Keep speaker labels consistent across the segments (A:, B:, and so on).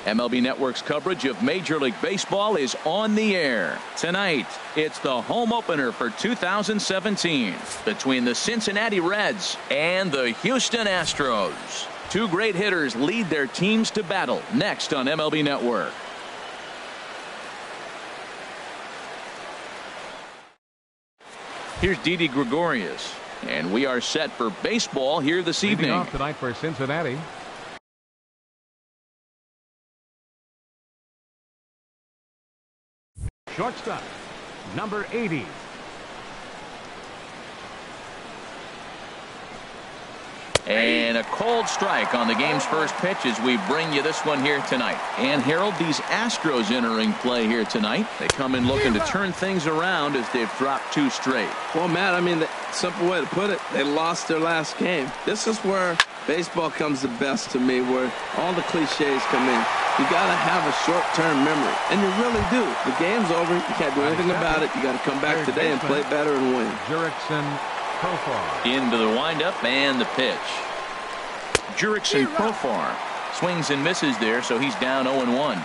A: MLB Network's coverage of Major League Baseball is on the air. Tonight, it's the home opener for 2017 between the Cincinnati Reds and the Houston Astros. Two great hitters lead their teams to battle next on MLB Network. Here's Didi Gregorius, and we are set for baseball here this evening.
B: Leading off tonight for Cincinnati. Shortstop, number 80.
A: And a cold strike on the game's first pitch as we bring you this one here tonight. And Harold, these Astros entering play here tonight. They come in looking to turn things around as they've dropped 2 straight.
C: Well, Matt, I mean, the simple way to put it, they lost their last game. This is where baseball comes the best to me, where all the cliches come in. You got to have a short-term memory, and you really do. The game's over. You can't do anything about it. You got to come back today and play better and win.
B: Jurickson Profar.
A: Into the windup and the pitch. Jurickson Profar swings and misses there, so he's down 0-1.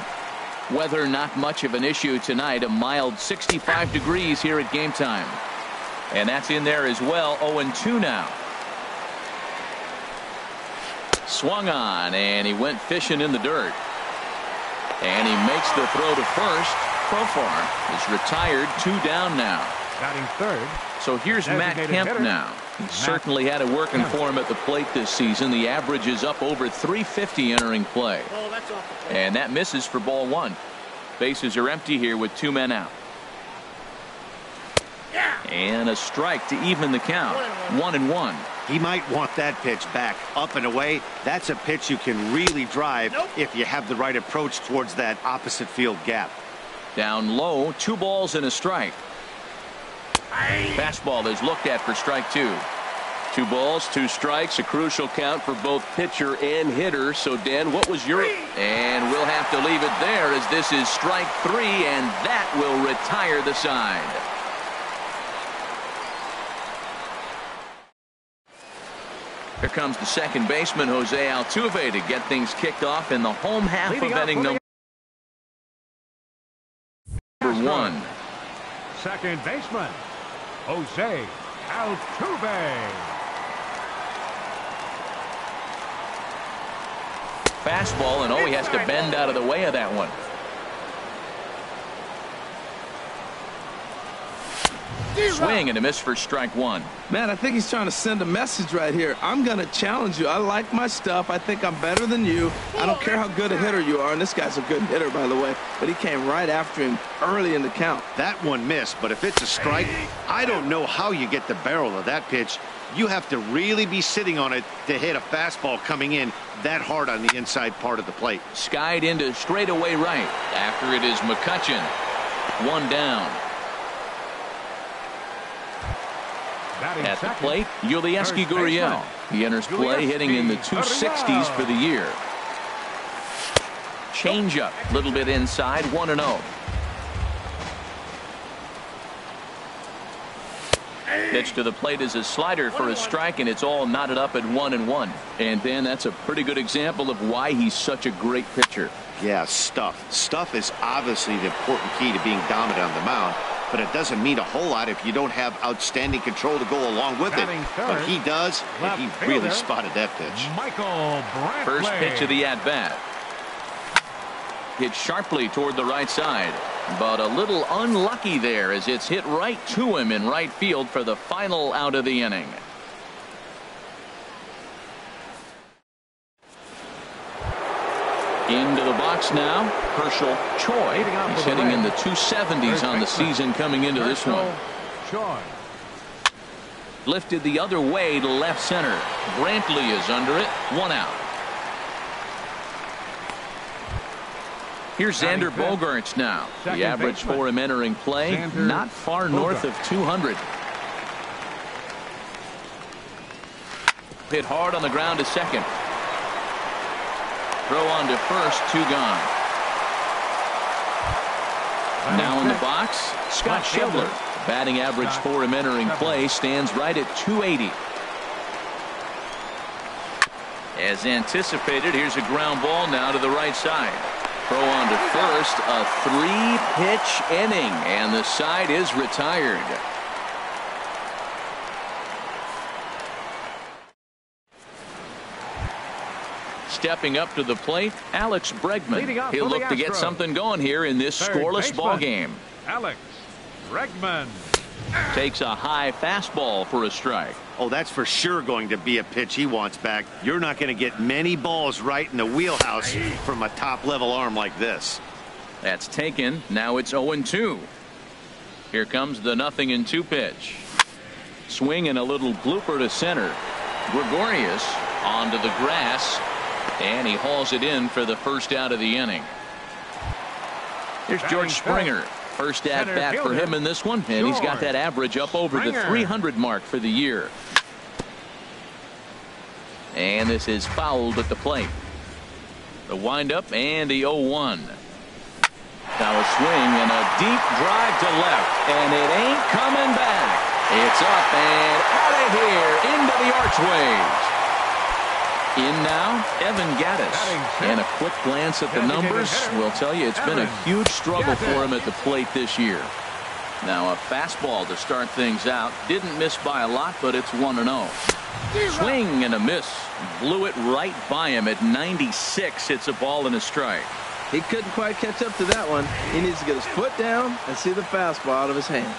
A: Weather not much of an issue tonight. A mild 65 degrees here at game time. And that's in there as well. 0-2 now. Swung on, and he went fishing in the dirt. And he makes the throw to first. Profar is retired, 2 down now.
B: Batting third.
A: So here's Matt Kemp now. He certainly had it working for him at the plate this season. The average is up over 350 entering play. And that misses for ball 1. Bases are empty here with 2 men out. And a strike to even the count. 1-1.
D: He might want that pitch back up and away. That's a pitch you can really drive if you have the right approach towards that opposite field gap.
A: Down low, 2 balls and a strike. Fastball is looked at for strike 2. 2 balls, 2 strikes, a crucial count for both pitcher and hitter. So, Dan, what was your... And we'll have to leave it there as this is strike 3, and that will retire the side. Here comes the second baseman, Jose Altuve, to get things kicked off in the home half of inning number 1.
B: Second baseman, Jose Altuve.
A: Fastball, and he has to bend out of the way of that one. Swing and a miss for strike 1.
C: Man, I think he's trying to send a message right here. I'm going to challenge you. I like my stuff. I think I'm better than you. I don't care how good a hitter you are. And this guy's a good hitter, by the way. But he came right after him early in the count.
D: That one missed, but if it's a strike, I don't know how you get the barrel of that pitch. You have to really be sitting on it to hit a fastball coming in that hard on the inside part of the plate.
A: Skied into straightaway right. After it is McCutchen. 1 down. At the plate, Yulieski Gurriel. He enters play hitting in the 260s for the year. Changeup, a little bit inside, 1-0. Pitch to the plate is a slider for a strike, and it's all knotted up at 1-1. And then that's a pretty good example of why he's such a great pitcher.
D: Yeah, stuff. Stuff is obviously the important key to being dominant on the mound. But it doesn't mean a whole lot if you don't have outstanding control to go along with it. But he does, and he really spotted that pitch.
A: First pitch of the at-bat. Hit sharply toward the right side. But a little unlucky there as it's hit right to him in right field for the final out of the inning. Into the box now, Herschel Choi. He's hitting in the 270s on the season coming into this one. Lifted the other way to left center. Brantley is under it. 1 out. Here's Xander Bogaerts now. The average for him entering play, not far north of 200. Hit hard on the ground to second. Throw on to first, 2 gone. Now in the box, Scott Schebler. Batting average for him entering play stands right at 280. As anticipated, here's a ground ball now to the right side. Throw on to first, a 3-pitch inning, and the side is retired. Stepping up to the plate, Alex Bregman. He'll look to get something going here in this scoreless ball game.
B: Alex Bregman
A: takes a high fastball for a strike.
D: Oh, that's for sure going to be a pitch he wants back. You're not going to get many balls right in the wheelhouse from a top-level arm like this.
A: That's taken. Now it's 0-2. Here comes the 0-2 pitch. Swing and a little blooper to center. Gregorius onto the grass, and he hauls it in for the first out of the inning. Here's George Springer. First at bat for him in this one, and he's got that average up over the 300 mark for the year. And this is fouled at the plate. The windup and the 0-1. Now a swing and a deep drive to left, and it ain't coming back. It's up and out of here into the archways. In now, Evan Gattis. And a quick glance at the numbers will tell you it's been a huge struggle for him at the plate this year. Now a fastball to start things out. Didn't miss by a lot, but it's 1-0. Swing and a miss. Blew it right by him at 96. It's a ball and a strike.
C: He couldn't quite catch up to that one. He needs to get his foot down and see the fastball out of his hand.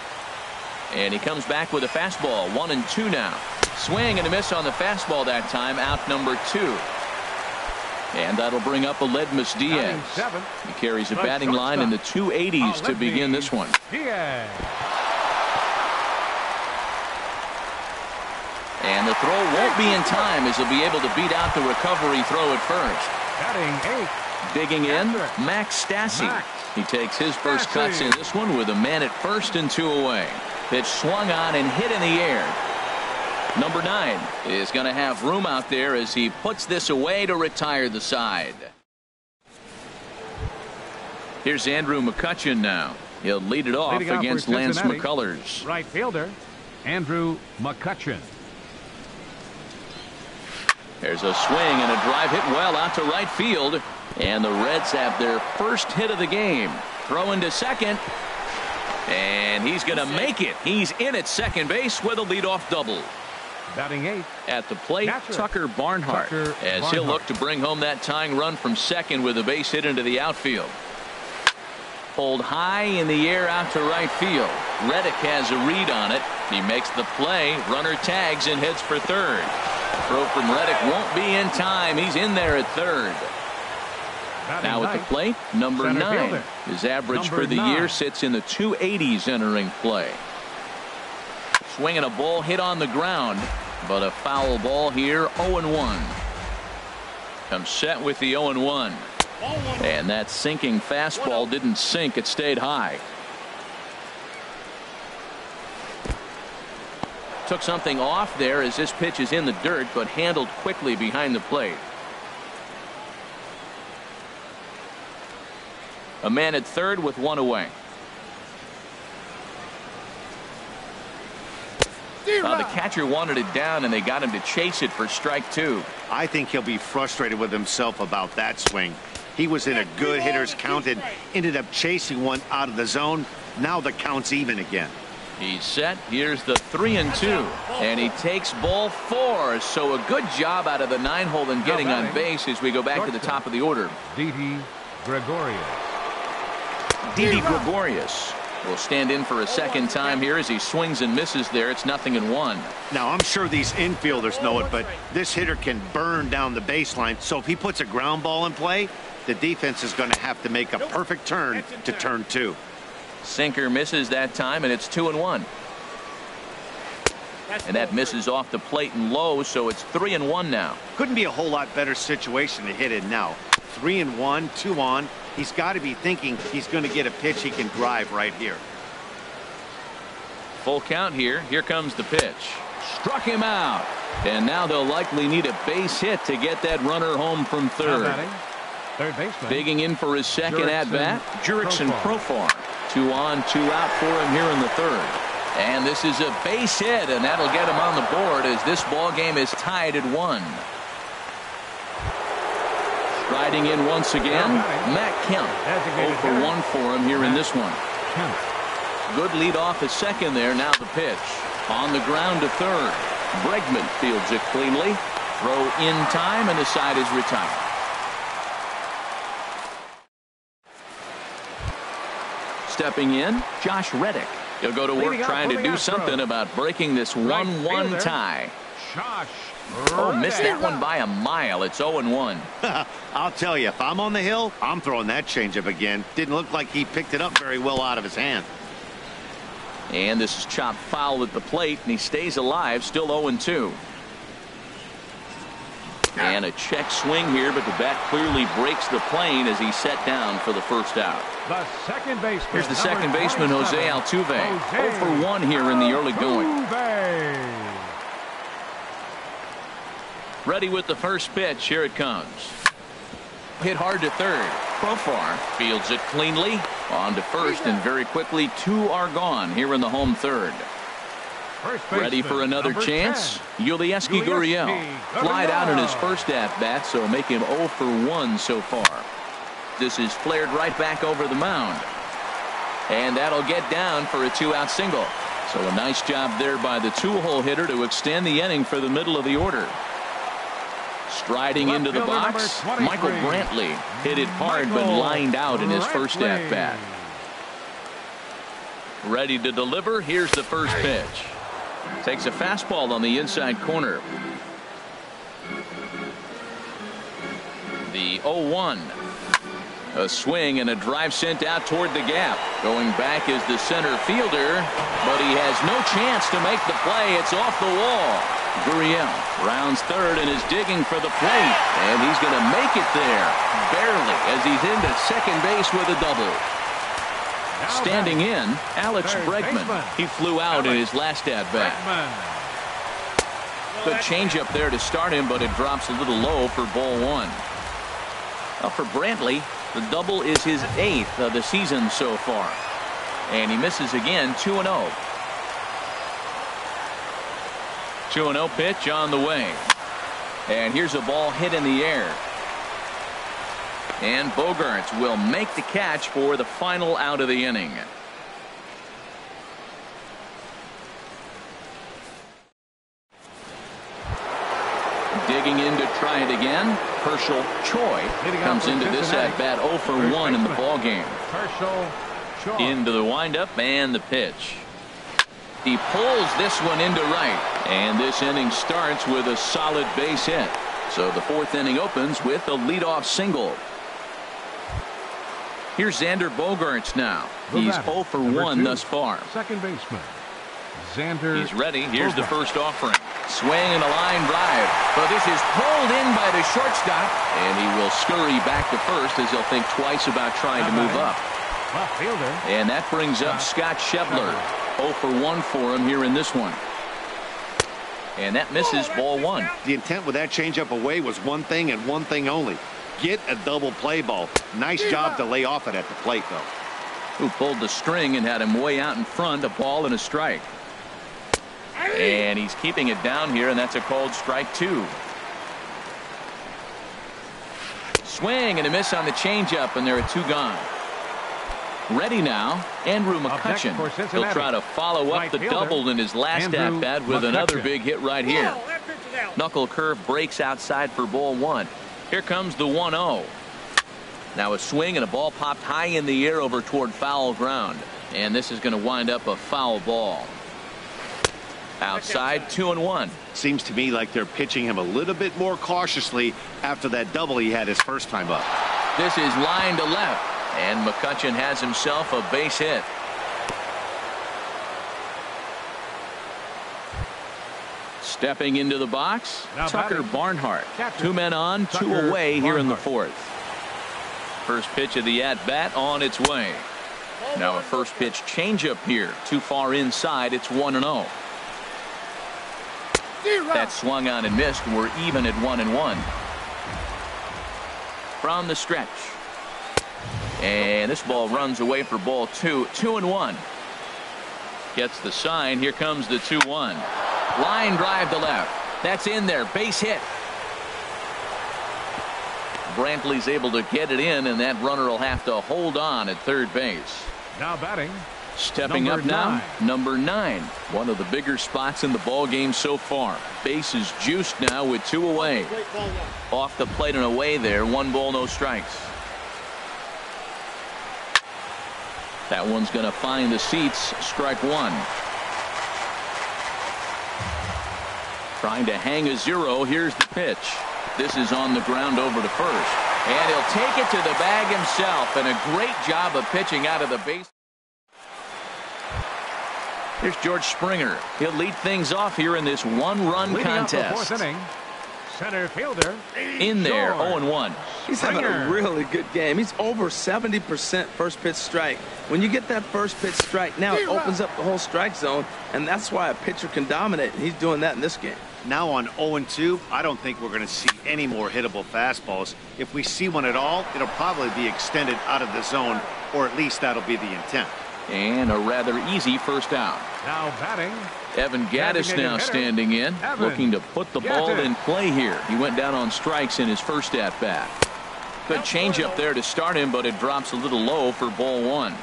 A: And he comes back with a fastball. 1-2 now. Swing and a miss on the fastball that time. Out number 2. And that'll bring up Aledmus Diaz. He carries a batting line in the 280s to begin this one. And the throw won't be in time as he'll be able to beat out the recovery throw at first. Digging in, Max Stassi. He takes his first cuts in this one with a man at first and 2 away. Pitch swung on and hit in the air. Number 9 is going to have room out there as he puts this away to retire the side. Here's Andrew McCutchen now. He'll lead it off against Lance McCullers.
B: Right fielder, Andrew McCutchen.
A: There's a swing and a drive hit well out to right field. And the Reds have their first hit of the game. Throwing to second. And he's going to make it. He's in at second base with a leadoff double.
B: Batting 8.
A: At the plate, Tucker Barnhart. As he'll look to bring home that tying run from second with a base hit into the outfield. Pulled high in the air out to right field. Reddick has a read on it. He makes the play. Runner tags and heads for third. Throw from Reddick won't be in time. He's in there at third. Now at the plate, number 9. His average for the year sits in the 280s entering play. Swinging a ball hit on the ground, but a foul ball here. 0-1. Comes set with the 0-1. And that sinking fastball didn't sink. It stayed high. Took something off there as this pitch is in the dirt, but handled quickly behind the plate. A man at third with 1 away. The catcher wanted it down, and they got him to chase it for strike 2.
D: I think he'll be frustrated with himself about that swing. He was in a good hitter's count and ended up chasing one out of the zone. Now the count's even again.
A: He's set. Here's the 3-2, and he takes ball 4. So a good job out of the 9-hole in getting on base as we go back to the top of the order.
B: Didi Gregorius.
A: Didi Gregorius will stand in for a second time here as he swings and misses there. It's 0-1.
D: Now I'm sure these infielders know it, but this hitter can burn down the baseline. So if he puts a ground ball in play, the defense is going to have to make a perfect turn to turn 2.
A: Sinker misses that time, and it's 2-1. And that misses off the plate and low, so it's 3-1 now.
D: Couldn't be a whole lot better situation to hit in now. 3-1, 2 on. He's got to be thinking he's going to get a pitch he can drive right here.
A: Full count here. Here comes the pitch. Struck him out. And now they'll likely need a base hit to get that runner home from third.
B: Third baseman.
A: Digging in for his second at-bat, Jurickson Profar. 2 on, 2 out for him here in the third. And this is a base hit, and that'll get him on the board as this ball game is tied at 1. Striding in once again, Matt Kemp. 0 for 1 for him here in this one. Good lead off at second there. Now the pitch. On the ground to third. Bregman fields it cleanly. Throw in time, and the side is retired. Stepping in, Josh Reddick. He'll go to work trying to do something about breaking this 1-1 tie. Oh, missed that one by a mile. It's 0-1.
D: I'll tell you, if I'm on the hill, I'm throwing that changeup again. Didn't look like he picked it up very well out of his hand.
A: And this is chopped foul at the plate, and he stays alive, still 0-2. And a check swing here, but the bat clearly breaks the plane as he's set down for the first out.
B: The second baseman.
A: Here's the second baseman, Jose Altuve. 0 for 1 here in the early going. Ready with the first pitch. Here it comes. Hit hard to third. Profar fields it cleanly. On to first, and very quickly 2 are gone here in the home third. Ready for another chance. Yulieski Gurriel flied out in his first at-bat, so make him 0 for 1 so far. This is flared right back over the mound. And that'll get down for a 2-out single. So a nice job there by the 2-hole hitter to extend the inning for the middle of the order. Striding into the box, Michael Brantley hit it hard but lined out in his first at-bat. Ready to deliver. Here's the first pitch. Takes a fastball on the inside corner. The 0-1. A swing and a drive sent out toward the gap. Going back is the center fielder, but he has no chance to make the play. It's off the wall. Gurriel rounds third and is digging for the plate, and he's going to make it there barely as he's into second base with a double. Standing in, Alex Bregman. He flew out in his last at-bat. Good changeup there to start him, but it drops a little low for ball 1. Well, for Brantley, the double is his 8th of the season so far. And he misses again, 2-0. 2-0 pitch on the way. And here's a ball hit in the air. And Bogaerts will make the catch for the final out of the inning. Digging in to try it again. Herschel Choi comes into this at bat 0 for 1 in the ball game. Into the windup and the pitch. He pulls this one into right, and this inning starts with a solid base hit. So the 4th inning opens with a leadoff single. Here's Xander Bogaerts now. He's 0 for 1 thus far.
B: Second baseman Xander.
A: He's ready. Here's the first offering. Swing and a line drive, but this is pulled in by the shortstop, and he will scurry back to first as he'll think twice about trying to move up. And that brings up Scott Schebler. 0 for 1 for him here in this one. And that misses ball 1.
D: The intent with that changeup away was one thing and one thing only. Get a double play ball. Nice job to lay off it at the plate, though.
A: Who pulled the string and had him way out in front, a ball and a strike. And he's keeping it down here, and that's a called strike 2. Swing and a miss on the changeup, and there are 2 gone. Ready now, Andrew McCutchen. He'll try to follow up the double in his last at-bat with another big hit right here. Knuckle curve breaks outside for ball 1. Here comes the 1-0. Now a swing and a ball popped high in the air over toward foul ground. And this is going to wind up a foul ball. Outside, 2-1.
D: Seems to me like they're pitching him a little bit more cautiously after that double he had his first time up.
A: This is line to left, and McCutchen has himself a base hit. Stepping into the box, Tucker Barnhart. 2 men on, 2 away here in the 4th. First pitch of the at-bat on its way. Now a first pitch changeup here. Too far inside. It's 1-0. That swung on and missed. We're even at 1-1. From the stretch. And this ball runs away for ball 2. 2-1. Gets the sign. Here comes the 2-1. Line drive to left. That's in there. Base hit. Brantley's able to get it in, and that runner will have to hold on at third base.
B: Now batting.
A: Stepping up now, number 9. One of the bigger spots in the ball game so far. Base is juiced now with 2 away. Off the plate and away there. 1 ball, no strikes. That one's going to find the seats. Strike 1. Trying to hang a 0. Here's the pitch. This is on the ground over to first. And he'll take it to the bag himself. And a great job of pitching out of the base. Here's George Springer. He'll lead things off here in this 1-run contest.
B: Fourth inning. Center fielder
A: in there, 0-1.
C: He's having a really good game. He's over 70% first pitch strike. When you get that first pitch strike, now it opens up the whole strike zone, and that's why a pitcher can dominate. He's doing that in this game.
D: Now on 0-2, I don't think we're going to see any more hittable fastballs. If we see one at all, it'll probably be extended out of the zone, or at least that'll be the intent.
A: And a rather easy first out.
B: Now batting.
A: Evan Gattis now standing in, looking to put the ball in play here. He went down on strikes in his first at-bat. Good changeup there to start him, but it drops a little low for ball 1.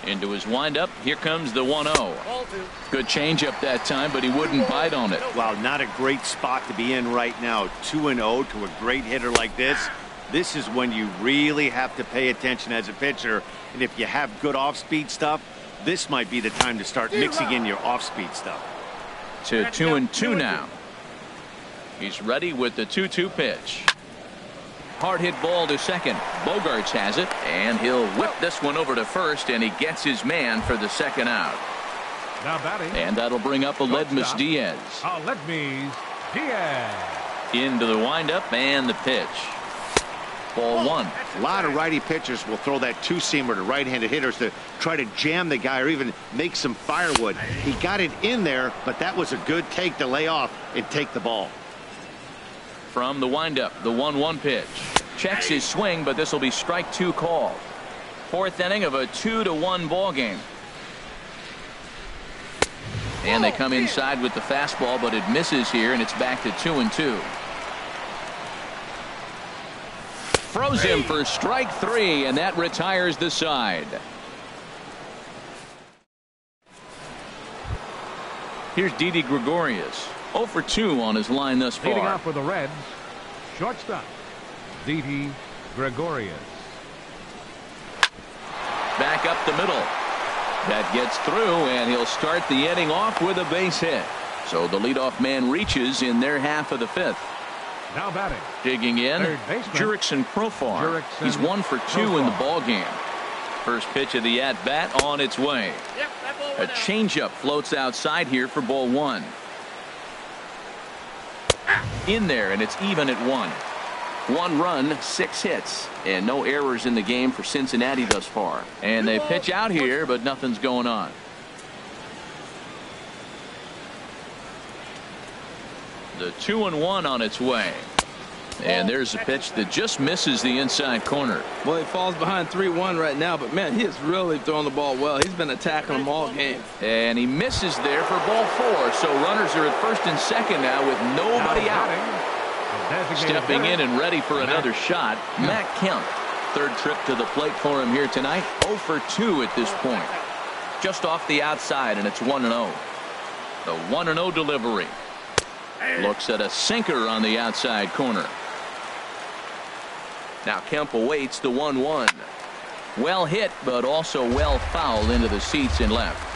A: Into his windup, here comes the 1-0. Good changeup that time, but he wouldn't bite on it.
D: Wow, not a great spot to be in right now. 2-0 to a great hitter like this. This is when you really have to pay attention as a pitcher. And if you have good off-speed stuff, this might be the time to start mixing in your off-speed stuff.
A: To 2-2 now. He's ready with the 2-2 pitch. Hard hit ball to second. Bogarts has it, and he'll whip this one over to first, and he gets his man for the second out.
B: Now batting.
A: And that'll bring up Aledmus Diaz.
B: Aledmus Diaz.
A: Into the windup and the pitch. Ball 1.
D: A lot of righty pitchers will throw that two-seamer to right-handed hitters to try to jam the guy or even make some firewood. He got it in there, but that was a good take to lay off and take the ball.
A: From the windup, the 1-1 pitch. Checks his swing, but this will be strike 2 called. 4th inning of a 2-1 ball game. And they come inside with the fastball, but it misses here, and it's back to 2-2. Froze him for strike 3, and that retires the side. Here's Didi Gregorius. 0 for 2 on his line thus far.
B: Leading off for the Reds, shortstop, Didi Gregorius.
A: Back up the middle. That gets through, and he'll start the inning off with a base hit. So the leadoff man reaches in their half of the 5th.
B: Now batting.
A: Digging in, Jurickson Profar. He's 1 for 2 in the ball game. First pitch of the at-bat on its way. A changeup floats outside here for ball 1. In there, and it's even at 1. 1 run, 6 hits, and no errors in the game for Cincinnati thus far. And they pitch out here, but nothing's going on. The 2-1 on its way. And there's a pitch that just misses the inside corner.
C: Well, he falls behind 3-1 right now, but man, he is really throwing the ball well. He's been attacking them all game.
A: And he misses there for ball 4. So runners are at first and second now with nobody out. Stepping in and ready for another shot, Matt Kemp. 3rd trip to the plate for him here tonight. 0 for 2 at this point. Just off the outside, and it's 1-0. The 1-0 delivery. Looks at a sinker on the outside corner. Now Kemp awaits the 1-1. Well hit, but also well fouled into the seats and left.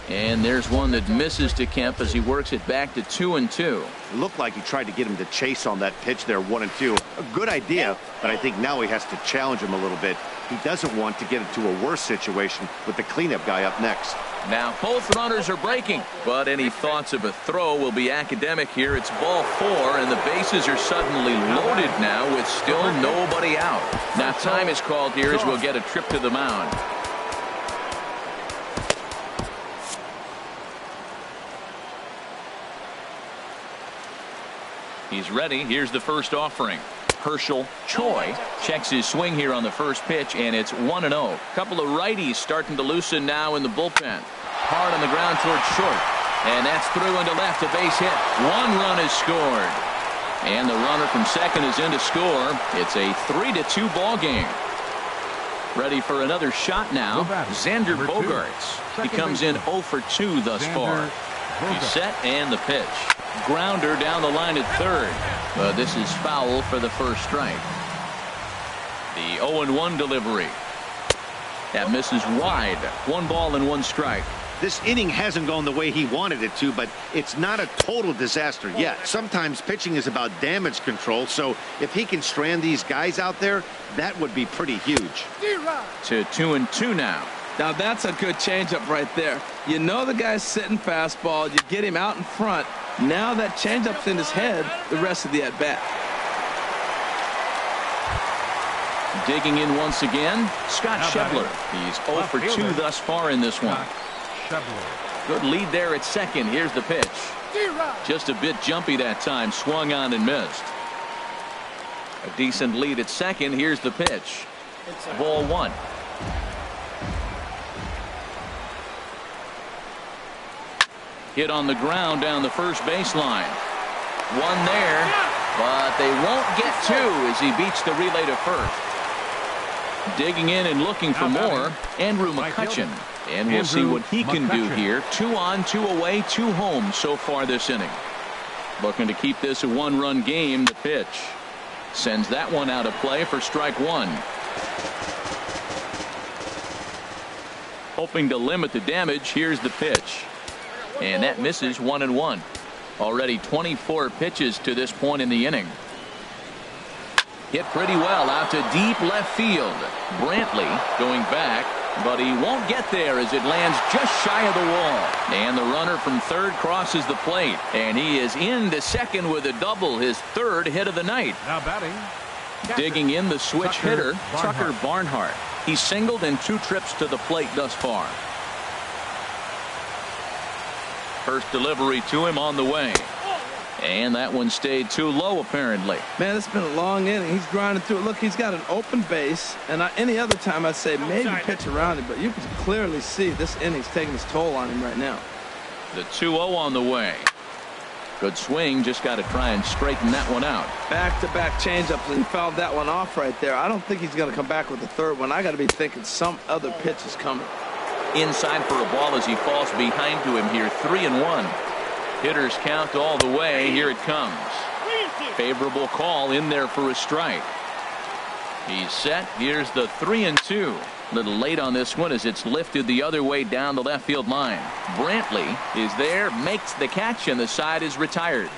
A: And there's one that misses to Kemp as he works it back to 2-2.
D: It looked like he tried to get him to chase on that pitch there, 1-2. A good idea, but I think now he has to challenge him a little bit. He doesn't want to get into a worse situation with the cleanup guy up next.
A: Now both runners are breaking, but any thoughts of a throw will be academic here. It's ball 4, and the bases are suddenly loaded now with still nobody out. Now time is called here as we'll get a trip to the mound. He's ready. Here's the first offering. Herschel Choi checks his swing here on the first pitch, and it's 1-0. Couple of righties starting to loosen now in the bullpen. Hard on the ground towards short. And that's through into left, a base hit. 1 run is scored. And the runner from second is in to score. It's a 3-2 ball game. Ready for another shot now. Xander Bogaerts. He comes in 0 for 2 thus far. He's set and the pitch. Grounder down the line at third. This is foul for the first strike. The 0-1 delivery. That misses wide. 1 ball and 1 strike.
D: This inning hasn't gone the way he wanted it to, but it's not a total disaster yet. Sometimes pitching is about damage control, so if he can strand these guys out there, that would be pretty huge.
A: To 2-2 now.
C: Now that's a good changeup right there. You know the guy's sitting fastball. You get him out in front. Now that changeup's in his head the rest of the at-bat.
A: Digging in once again, Scott Schebler. He's 0 for 2 thus far in this one. Good lead there at second. Here's the pitch. Just a bit jumpy that time. Swung on and missed. A decent lead at second. Here's the pitch. Ball 1. Hit on the ground down the first baseline. 1 there, but they won't get 2 as he beats the relay to first. Digging in and looking for more, Andrew McCutchen. And we'll see what he can do here. 2 on, 2 away, 2 home so far this inning. Looking to keep this a 1-run game. The pitch sends that one out of play for strike 1. Hoping to limit the damage. Here's the pitch. And that misses 1-1. Already 24 pitches to this point in the inning. Hit pretty well out to deep left field. Brantley going back, but he won't get there as it lands just shy of the wall. And the runner from third crosses the plate, and he is into second with a double, his 3rd hit of the night.
B: Now batting.
A: Digging in the switch hitter, Tucker Barnhart. He's singled in 2 trips to the plate thus far. First delivery to him on the way. And that one stayed too low, apparently.
C: Man, it's been a long inning. He's grinding through it. Look, he's got an open base. And any other time I'd say maybe pitch around him. But you can clearly see this inning's taking its toll on him right now.
A: The 2-0 on the way. Good swing. Just got to try and straighten that one out.
C: Back-to-back changeups, and he fouled that one off right there. I don't think he's going to come back with the 3rd one. I got to be thinking some other pitch is coming.
A: Inside for a ball as he falls behind to him here. 3-1. Hitters count all the way. Here it comes. Favorable call in there for a strike. He's set. Here's the 3-2. A little late on this one as it's lifted the other way down the left field line. Brantley is there, makes the catch, and the side is retired.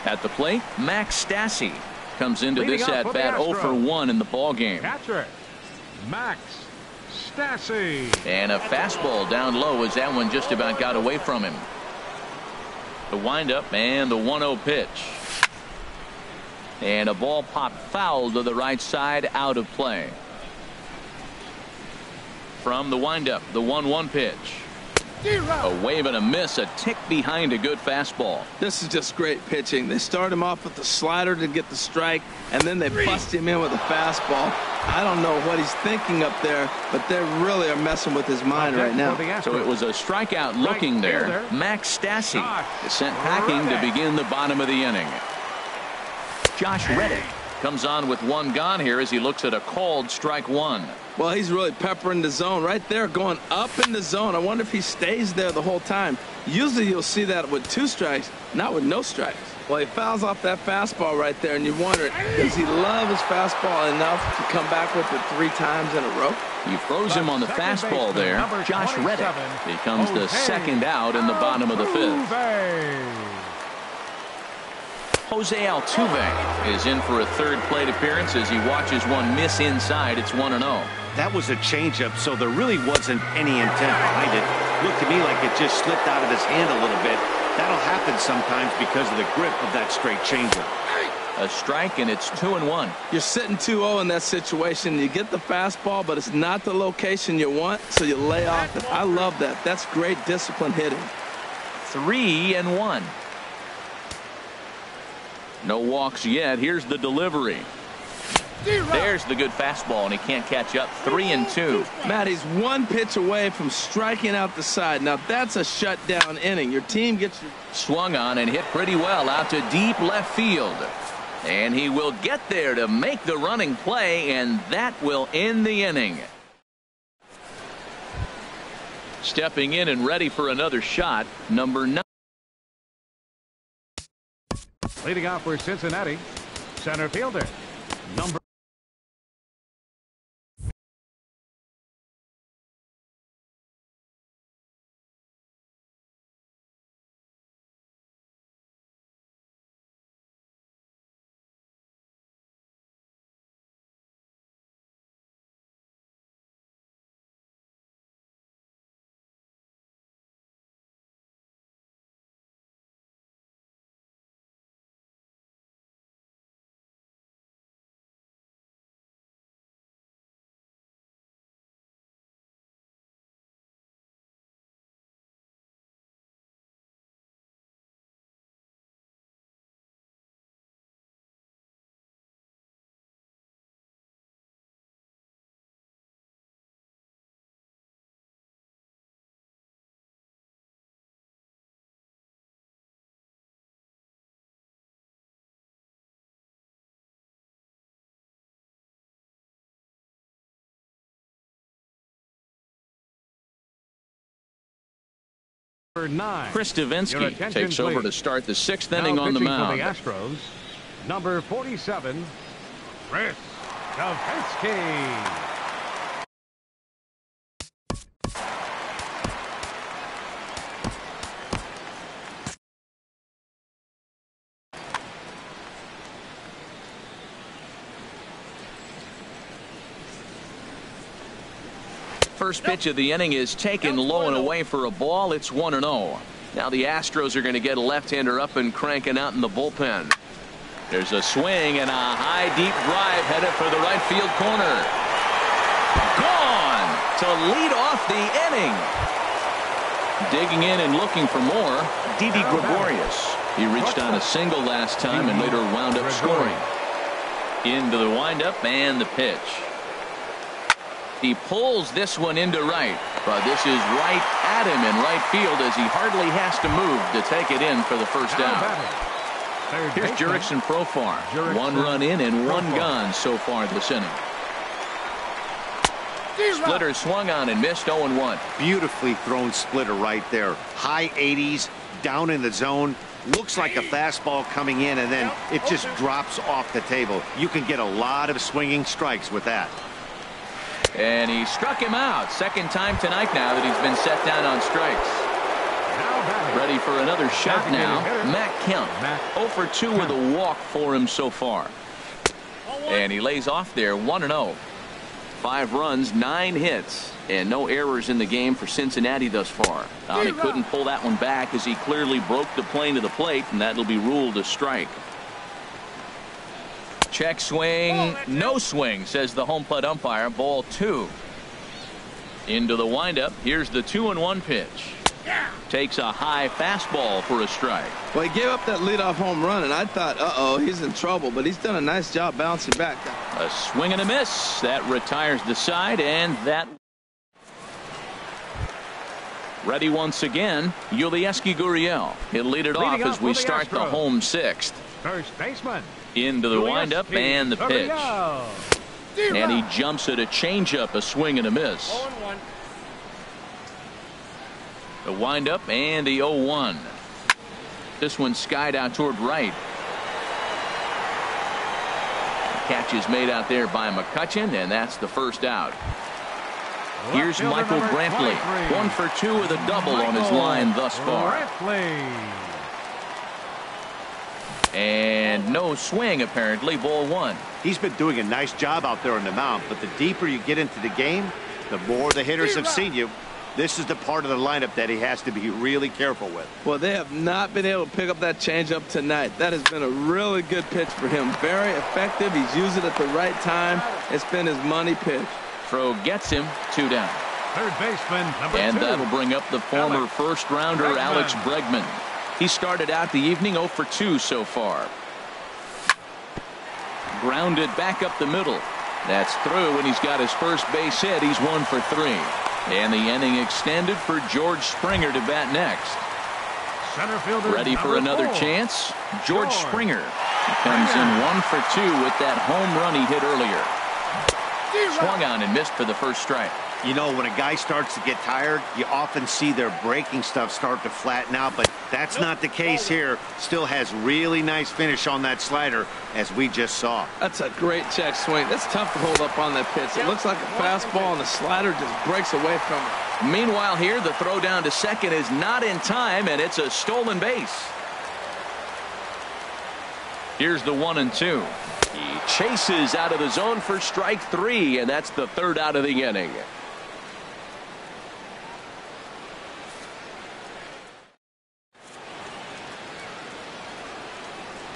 A: At the plate, Max Stassi comes into this at bat 0 for 1 in the ball game.
B: Catcher, Max Stassi.
A: And a fastball down low as that one just about got away from him. The windup and the 1-0 pitch. And a ball popped foul to the right side, out of play. From the windup, the 1-1 pitch. A wave and a miss, a tick behind a good fastball.
C: This is just great pitching. They start him off with the slider to get the strike, and then they bust him in with a fastball. I don't know what he's thinking up there, but they really are messing with his mind right now.
A: So it was a strikeout looking there. Max Stassi is sent packing to begin the bottom of the inning. Josh Reddick comes on with 1 gone here as he looks at a called strike 1.
C: Well, he's really peppering the zone right there, going up in the zone. I wonder if he stays there the whole time. Usually you'll see that with 2 strikes, not with no strikes. Well, he fouls off that fastball right there, and you wonder, does he love his fastball enough to come back with it 3 times in a row?
A: He throws him on the fastball there. Josh Reddick becomes the 2nd out in the bottom of the 5th. Jose Altuve is in for a 3rd plate appearance as he watches one miss inside. It's 1-0.
D: That was a changeup, so there really wasn't any intent behind it. Looked to me like it just slipped out of his hand a little bit. That'll happen sometimes because of the grip of that straight changeup.
A: A strike, and it's 2-1.
C: You're sitting 2-0 in that situation. You get the fastball, but it's not the location you want, so you lay off it. I love that. That's great discipline hitting.
A: 3-1. No walks yet. Here's the delivery. There's the good fastball, and he can't catch up. 3-2.
C: Matt, he's one pitch away from striking out the side. Now, that's a shutdown inning. Your team gets
A: swung on and hit pretty well out to deep left field. And he will get there to make the running play, and that will end the inning. Stepping in and ready for another shot, number 9.
B: Leading off for Cincinnati, center fielder, number. Number 9.
A: Chris Davinsky takes over to start the 6th inning on the mound.
B: For the Astros, number 47, Chris Davinsky.
A: First pitch of the inning is taken low and away for a ball. It's 1-0. Now the Astros are going to get a left-hander up and cranking out in the bullpen. There's a swing and a high deep drive headed for the right field corner. Gone to lead off the inning. Digging in and looking for more, Didi Gregorius. He reached on a single last time and later wound up scoring. Into the windup and the pitch. He pulls this one into right, but this is right at him in right field as he hardly has to move to take it in for the first down. Here's Jurickson Profar. 1 run in and 1 gone so far this inning. Splitter swung on and missed. 0-1.
D: Beautifully thrown splitter right there. High 80s, down in the zone. Looks like a fastball coming in, and then it just drops off the table. You can get a lot of swinging strikes with that.
A: And he struck him out. Second time tonight now that he's been set down on strikes. Ready for another shot now. Matt Kemp. 0 for 2 with a walk for him so far. And he lays off there. 1-0. 5 runs, 9 hits, and no errors in the game for Cincinnati thus far. He couldn't pull that one back as he clearly broke the plane to the plate, and that'll be ruled a strike. Check swing, no swing, says the home plate umpire. Ball 2. Into the windup. Here's the 2-1 pitch. Takes a high fastball for a strike.
C: Well, he gave up that leadoff home run, and I thought, uh-oh, he's in trouble, but he's done a nice job bouncing back.
A: A swing and a miss. That retires the side, and that. Ready once again, Yulieski Gurriel. He'll lead it off as we start the home 6th.
B: First baseman.
A: Into the windup and the pitch. And he jumps at a changeup, a swing and a miss.
E: 0-1.
A: The windup and the 0-1. This one skied out toward right. The catch is made out there by McCutchen, and that's the first out. Here's Michael Brantley. 1 for 2 with a double on his line thus far. And no swing, apparently. Ball 1.
D: He's been doing a nice job out there on the mound, but the deeper you get into the game, the more the hitters have seen you. This is the part of the lineup that he has to be really careful with.
C: Well, they have not been able to pick up that changeup tonight. That has been a really good pitch for him. Very effective. He's used it at the right time. It's been his money pitch.
A: Throw gets him. 2 down.
B: Third baseman, number 2.
A: And that'll bring up the former first-rounder Alex Bregman. He started out the evening 0 for 2 so far. Grounded back up the middle. That's through, and he's got his first base hit. He's 1 for 3. And the inning extended for George Springer to bat next.
B: Center fielder
A: ready for another
B: 4.
A: chance. George Springer. He comes in 1 for 2 with that home run he hit earlier. Swung on and missed for the first strike.
D: You know, when a guy starts to get tired, you often see their breaking stuff start to flatten out, but that's not the case here. Still has really nice finish on that slider, as we just saw.
C: That's a great check swing. That's tough to hold up on that pitch. It looks like a fastball, and the slider just breaks away from it.
A: Meanwhile here, the throw down to second is not in time, and it's a stolen base. Here's the 1-2. He chases out of the zone for strike 3, and that's the third out of the inning.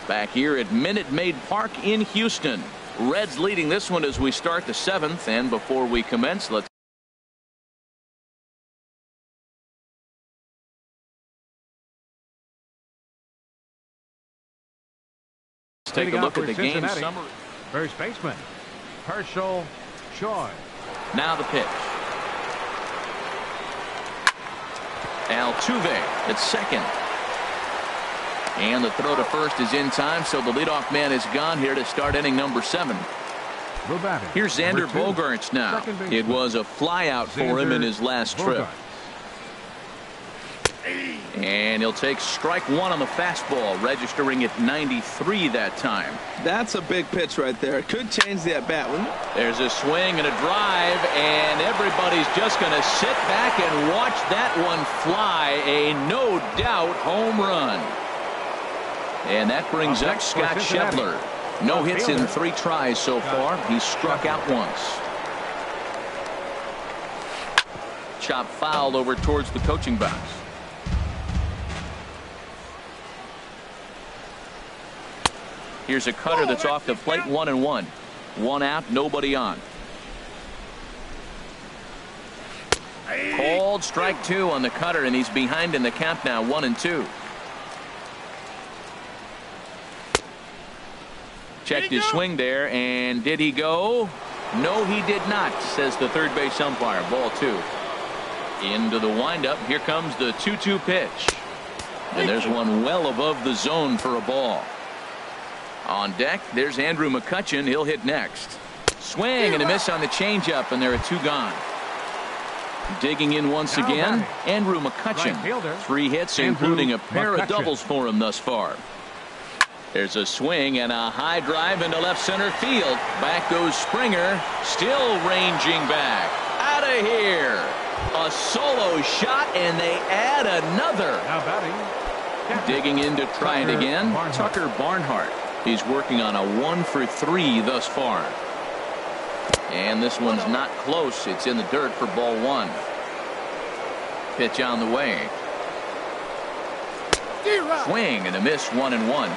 A: Back here at Minute Maid Park in Houston. Reds leading this one as we start the 7th, and before we commence, let's take a look at the game summary.
B: First baseman, Herschel Choi.
A: Now the pitch. Altuve at second. And the throw to first is in time, so the leadoff man is gone here to start inning number 7. Here's Xander Bogaerts now. It was a flyout for him in his last trip. And he'll take strike 1 on the fastball, registering at 93 that time.
C: That's a big pitch right there. It could change the at-bat, wouldn't it?
A: There's a swing and a drive, and everybody's just going to sit back and watch that one fly. A no-doubt home run. And that brings up Scott Schebler. No hits in 3 tries so far. He's struck out once. Chop foul over towards the coaching box. Here's a cutter that's off the plate, 1-1. 1 out, nobody on. Called strike 2 on the cutter, and he's behind in the count now, 1-2. Checked his swing there, and did he go? No, he did not, says the third base umpire. Ball 2. Into the windup. Here comes the 2-2 pitch. And there's one well above the zone for a ball. On deck, there's Andrew McCutchen. He'll hit next. Swing and a miss on the changeup, and there are 2 gone. Digging in once again, Andrew McCutchen. 3 hits, including a pair of doubles for him thus far. There's a swing and a high drive into left center field. Back goes Springer, still ranging back. Out of here. A solo shot, and they add another.
B: Now batting.
A: Digging in to try it again, Tucker Barnhart. He's working on a 1 for 3 thus far. And this one's not close. It's in the dirt for ball 1. Pitch on the way. Swing and a miss, 1-1.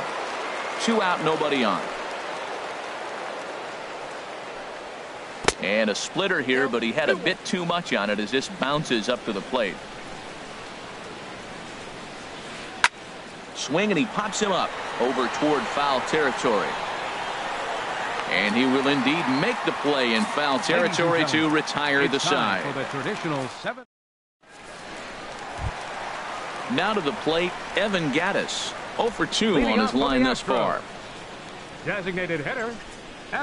A: 2 out, nobody on. And a splitter here, but he had a bit too much on it as this bounces up to the plate. Swing, and he pops him up over toward foul territory. And he will indeed make the play in foul territory to retire the side.
B: For the traditional 7.
A: Now to the plate, Evan Gattis. 0 for 2 on his line thus far.
B: Designated hitter.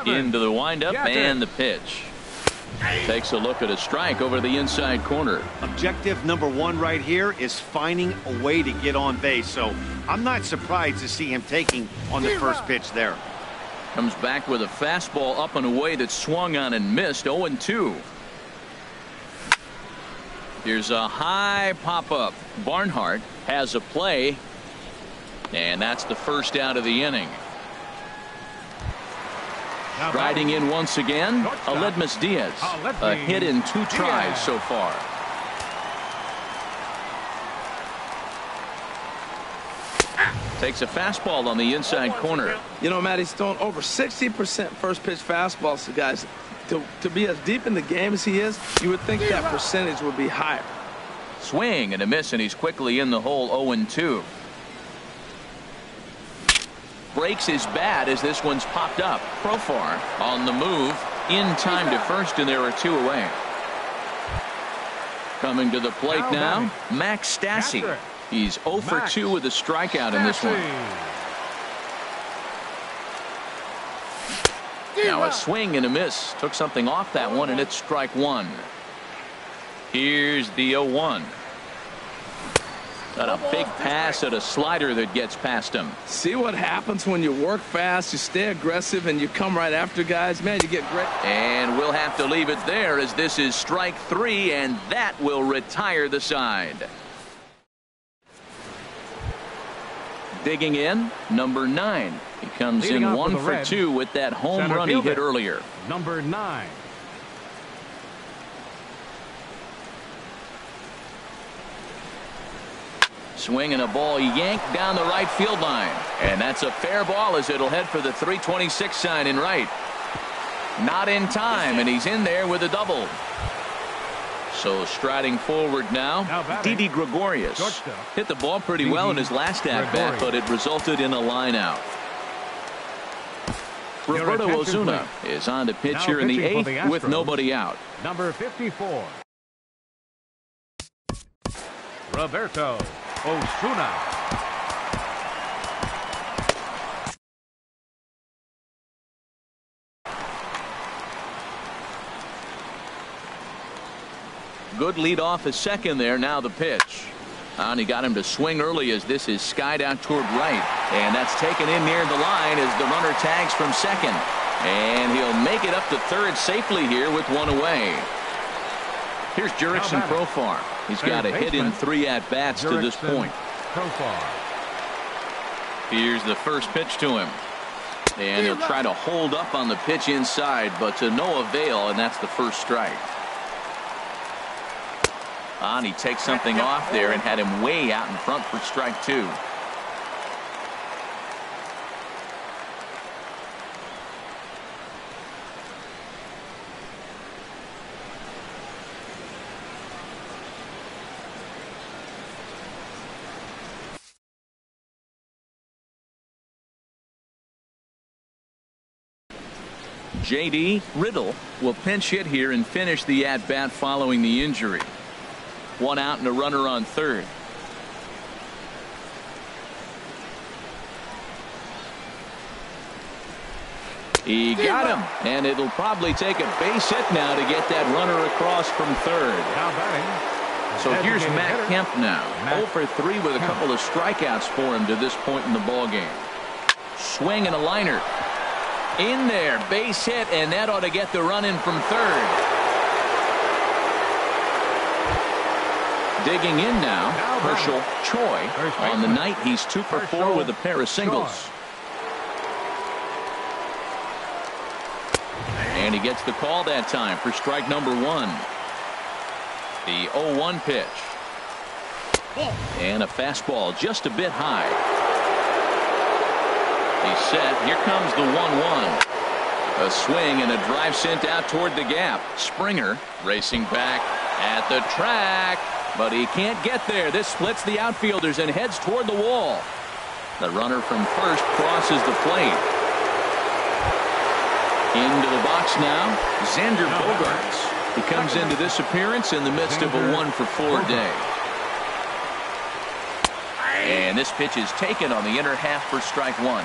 A: Into the windup and the pitch. Takes a look at a strike over the inside corner.
D: Objective number 1 right here is finding a way to get on base. So I'm not surprised to see him taking on the first pitch there.
A: Comes back with a fastball up and away that swung on and missed. 0-2. Here's a high pop-up. Barnhart has a play. And that's the first out of the inning. Riding in once again, Aledmus Diaz. A hit in 2 tries so far. Takes a fastball on the inside corner.
C: You know, Matt, he's thrown over 60% first pitch fastballs. So guys, to be as deep in the game as he is, you would think that percentage would be higher.
A: Swing and a miss, and he's quickly in the hole. 0-2. breaks his bat as this one's popped up. Profar on the move in time to first, and there are 2 away. Coming to the plate now, Max Stassi. He's 0 for 2 with a strikeout in this one. Now a swing and a miss. Took something off that one, and it's strike 1. Here's the 0-1. Got a big pass at a slider that gets past him.
C: See what happens when you work fast, you stay aggressive, and you come right after guys. Man, you get great.
A: And we'll have to leave it there as this is strike 3, and that will retire the side. Digging in, number 9. He comes in 1 for 2 with that home run he hit earlier.
B: Number 9.
A: Swinging a ball yanked down the right field line. And that's a fair ball as it'll head for the 326 sign in right. Not in time, and he's in there with a double. So striding forward now, Didi Gregorius. Hit the ball pretty well in his last at-bat, but it resulted in a line out. Roberto Ozuna is on to pitch here in the 8th with nobody out.
B: Number 54. Roberto Ozuna.
A: Good lead off a second there. Now the pitch. And he got him to swing early as this is skied out toward right. And that's taken in near the line as the runner tags from second. And he'll make it up to third safely here with 1 away. Here's Jurickson Profar. He's got a hit in 3 at-bats to this point. Here's the first pitch to him. And he'll try to hold up on the pitch inside, but to no avail, and that's the first strike. And he takes something off there and had him way out in front for strike 2. J.D. Riddle will pinch hit here and finish the at-bat following the injury. 1 out and a runner on third. He got him, and it'll probably take a base hit now to get that runner across from third. So here's Matt Kemp now, 0 for 3 with a couple of strikeouts for him to this point in the ballgame. Swing and a liner. In there, base hit, and that ought to get the run in from third. Digging in now, Herschel Choi. On the night, he's 2 for 4 with a pair of singles. And he gets the call that time for strike number 1. The 0-1 pitch. And a fastball just a bit high. He's set. Here comes the 1-1. A swing and a drive sent out toward the gap. Springer racing back at the track, but he can't get there. This splits the outfielders and heads toward the wall. The runner from first crosses the plate. Into the box now, Xander Bogaerts. He comes into this appearance in the midst of a 1 for 4 day. And this pitch is taken on the inner half for strike 1.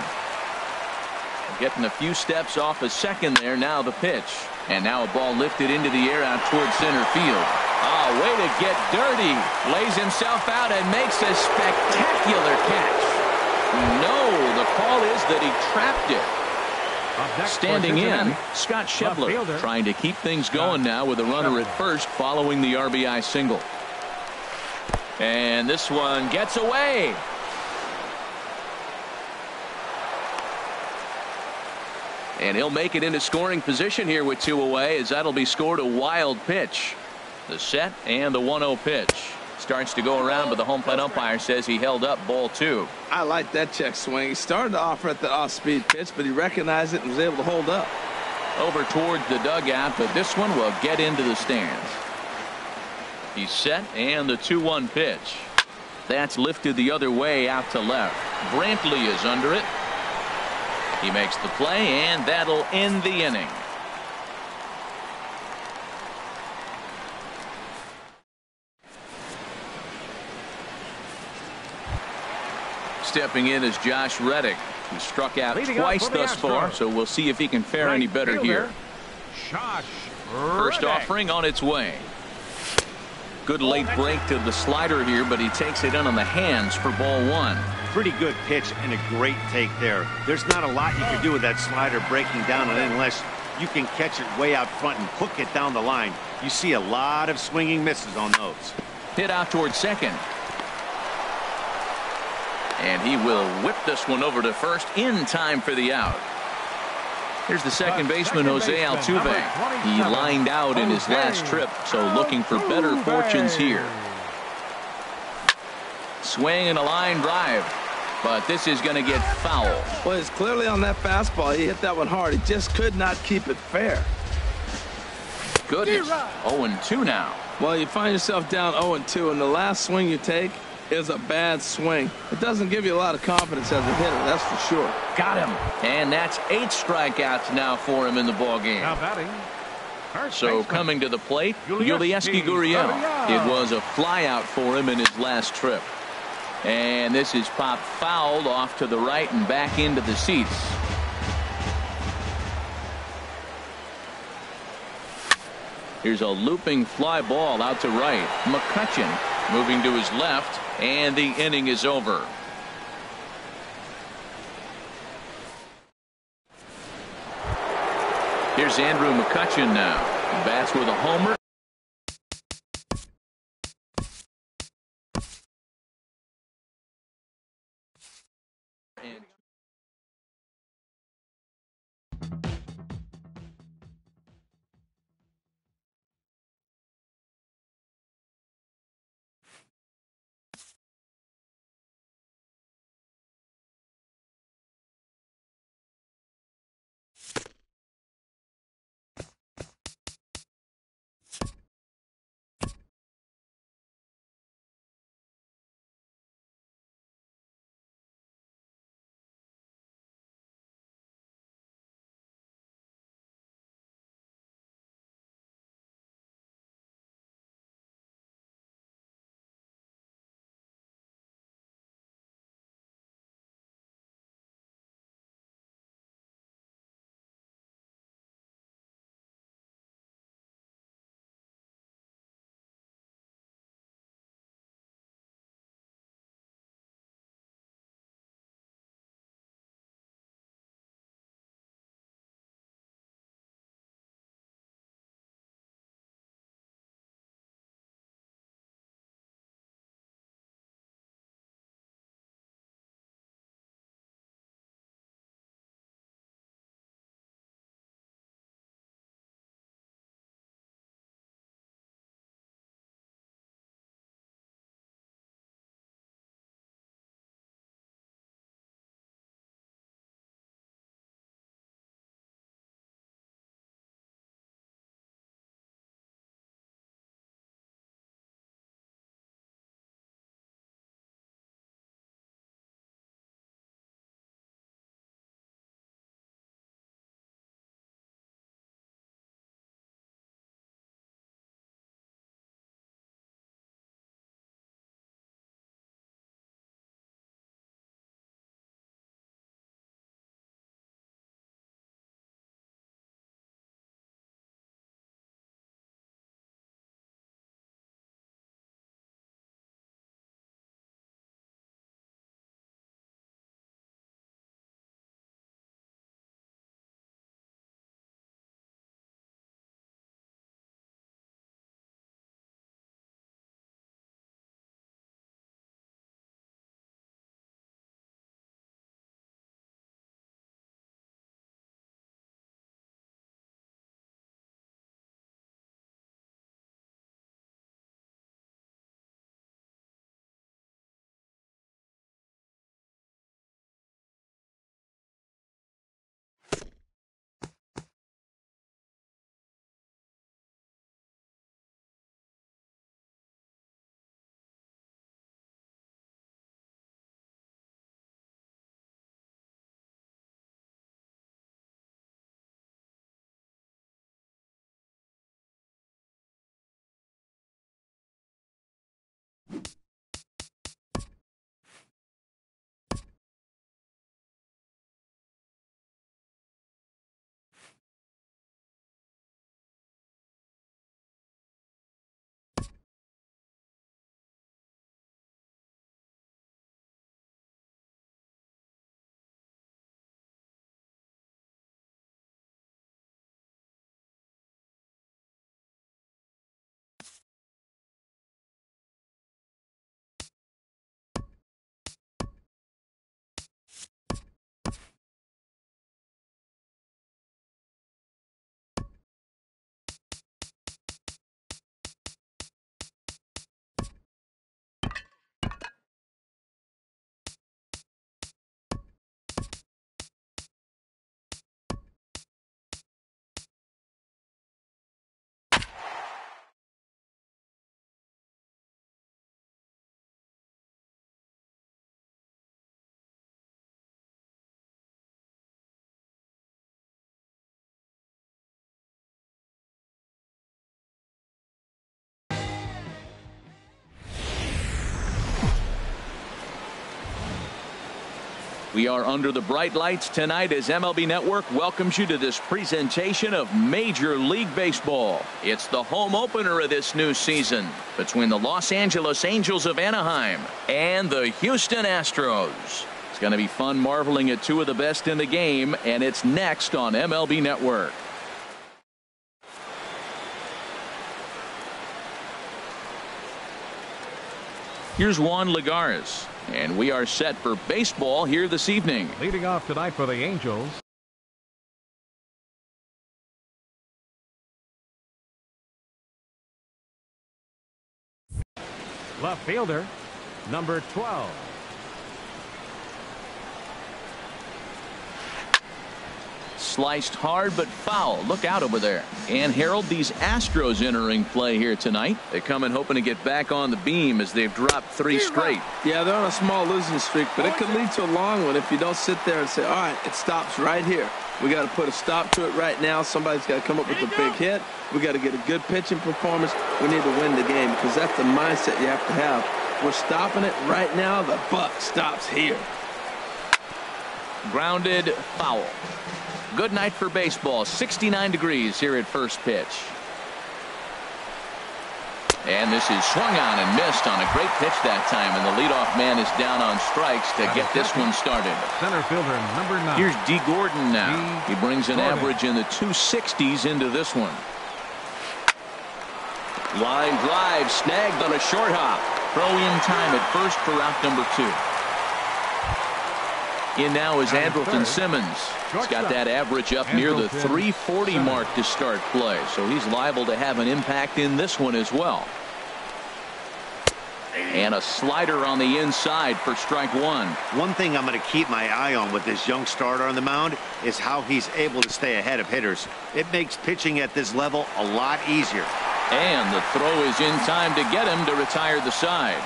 A: Getting a few steps off a second there. Now the pitch. And now a ball lifted into the air out towards center field. Oh, way to get dirty. Lays himself out and makes a spectacular catch. No, the call is that he trapped it. Standing in, Scott Schebler trying to keep things going now with a runner at first following the RBI single. And this one gets away. And he'll make it into scoring position here with 2 away, as that'll be scored a wild pitch. The set and the 1-0 pitch. Starts to go around, but the home plate umpire says he held up ball 2.
C: I like that check swing. He started to offer at the off-speed pitch, but he recognized it and was able to hold up.
A: Over towards the dugout, but this one will get into the stands. He's set, and the 2-1 pitch. That's lifted the other way out to left. Brantley is under it. He makes the play, and that'll end the inning. Stepping in is Josh Reddick, who struck out twice thus far, so we'll see if he can fare any better here. First offering on its way. Good late break to the slider here, but he takes it in on the hands for ball one.
D: Pretty good pitch and a great take there. There's not a lot you can do with that slider breaking down unless you can catch it way out front and hook it down the line. You see a lot of swinging misses on those.
A: Hit out towards second. And he will whip this one over to first in time for the out. Here's the second baseman, Jose Altuve. He lined out in his last trip, so looking for better fortunes here. Swing and a line drive, but this is going to get foul.
C: Well, it's clearly on that fastball. He hit that one hard. He just could not keep it fair.
A: Goodness, 0-2 now.
C: Well, you find yourself down 0-2, and the last swing you take is a bad swing. It doesn't give you a lot of confidence as a hitter, that's for sure.
A: Got him. And that's 8 strikeouts now for him in the ballgame.
B: Now batting.
A: So coming to the plate, Yulieski Gurriel. It was a flyout for him in his last trip. And this is popped fouled off to the right and back into the seats. Here's a looping fly ball out to right. McCutchen moving to his left, and the inning is over. Here's Andrew McCutchen now. He bats with a homer. We are under the bright lights tonight as MLB Network welcomes you to this presentation of Major League Baseball. It's the home opener of this new season between the Los Angeles Angels of Anaheim and the Houston Astros. It's going to be fun marveling at two of the best in the game, and it's next on MLB Network. Here's Juan Lagares, and we are set for baseball here this evening.
B: Leading off tonight for the Angels, left fielder, number 12.
A: Sliced hard but foul. Look out over there. And Harold, these Astros entering play here tonight. They come in hoping to get back on the beam as they've dropped 3 straight.
C: Yeah, they're on a small losing streak, but it could lead to a long one if you don't sit there and say, all right, it stops right here. We got to put a stop to it right now. Somebody's got to come up with a big hit. We got to get a good pitching performance. We need to win the game because that's the mindset you have to have. We're stopping it right now. The buck stops here.
A: Grounded, foul. Good night for baseball. 69 degrees here at first pitch. And this is swung on and missed on a great pitch that time. And the leadoff man is down on strikes to get this one started.
B: Center fielder, number 9.
A: Here's D. Gordon now. He brings an average in the 260s into this one. Line drive snagged on a short hop. Throw in time at first for out number 2. In now is Andrelton Simmons. He's got that average up near the 340 mark to start play, so he's liable to have an impact in this one as well. And a slider on the inside for strike 1.
D: One thing I'm going to keep my eye on with this young starter on the mound is how he's able to stay ahead of hitters. It makes pitching at this level a lot easier.
A: And the throw is in time to get him to retire the side.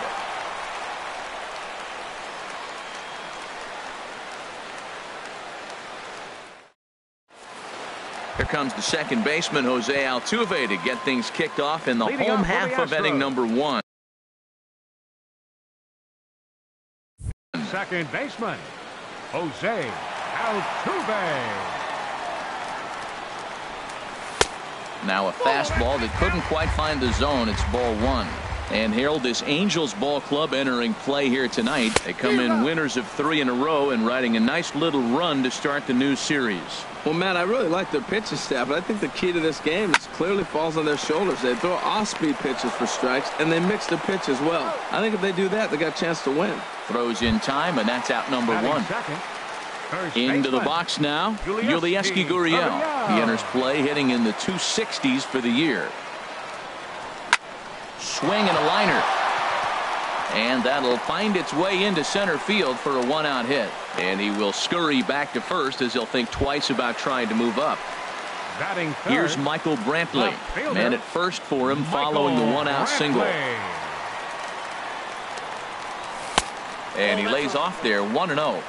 A: Here comes the second baseman, Jose Altuve, to get things kicked off in the home half of inning number 1.
B: Second baseman, Jose Altuve.
A: Now a fastball that couldn't quite find the zone. It's ball 1. And Harold, this Angels ball club entering play here tonight. They come in winners of 3 in a row and riding a nice little run to start the new series.
C: Well, Matt, I really like their pitching staff, but I think the key to this game is clearly falls on their shoulders. They throw off-speed pitches for strikes, and they mix their pitch as well. I think if they do that, they got a chance to win.
A: Throws in time, and that's out number 1. Into the box now, Yulieski Gurriel. He enters play hitting in the 260s for the year. Swing and a liner. And that'll find its way into center field for a 1-out hit. And he will scurry back to first as he'll think twice about trying to move up. Here's Michael Brantley. Man at first for him following the 1-out single. And he lays off there 1-0.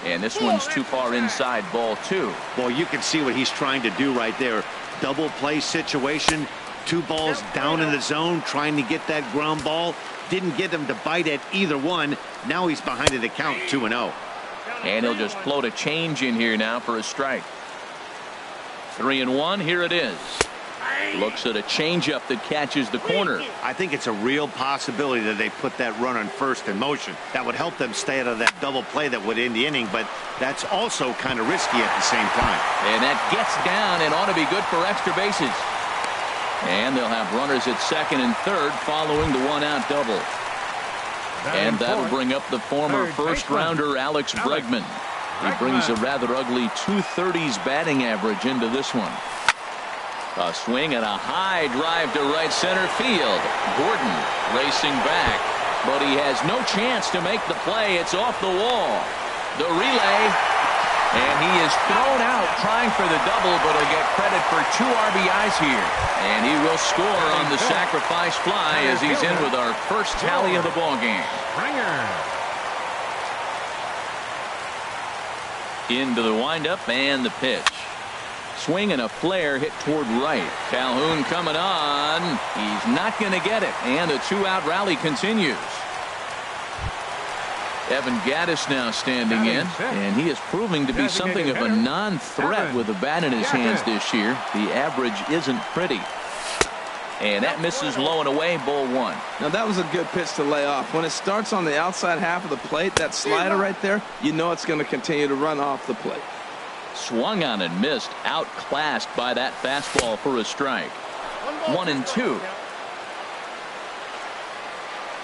A: And this one's too far inside, ball 2.
D: Well, you can see what he's trying to do right there. Double play situation. 2 balls down in the zone, trying to get that ground ball. Didn't get him to bite at either one. Now he's behind in the count, 2-0.
A: And he'll just float a change in here now for a strike. 3-1. Here it is. Looks at a changeup that catches the corner.
D: I think it's a real possibility that they put that run on first in motion. That would help them stay out of that double play that would end the inning, but that's also kind of risky at the same time.
A: And that gets down and ought to be good for extra bases. And they'll have runners at second and third following the 1-out double. And that'll bring up the former first-rounder Alex Bregman. He brings a rather ugly 230s batting average into this one. A swing and a high drive to right center field. Gordon racing back, but he has no chance to make the play. It's off the wall. The relay, and he is thrown out trying for the double, but he'll get credit for 2 RBIs here. And he will score on the sacrifice fly as he's in with our first tally of the ball game. Into the windup and the pitch. Swing and a flare hit toward right. Calhoun coming on. He's not going to get it. And the 2-out rally continues. Evan Gaddis now standing in, and he is proving to be something of a non-threat with the bat in his hands this year. The average isn't pretty. And that misses low and away, ball 1.
C: Now that was a good pitch to lay off. When it starts on the outside half of the plate, that slider right there, you know it's going to continue to run off the plate.
A: Swung on and missed, outclassed by that fastball for a strike. 1-2.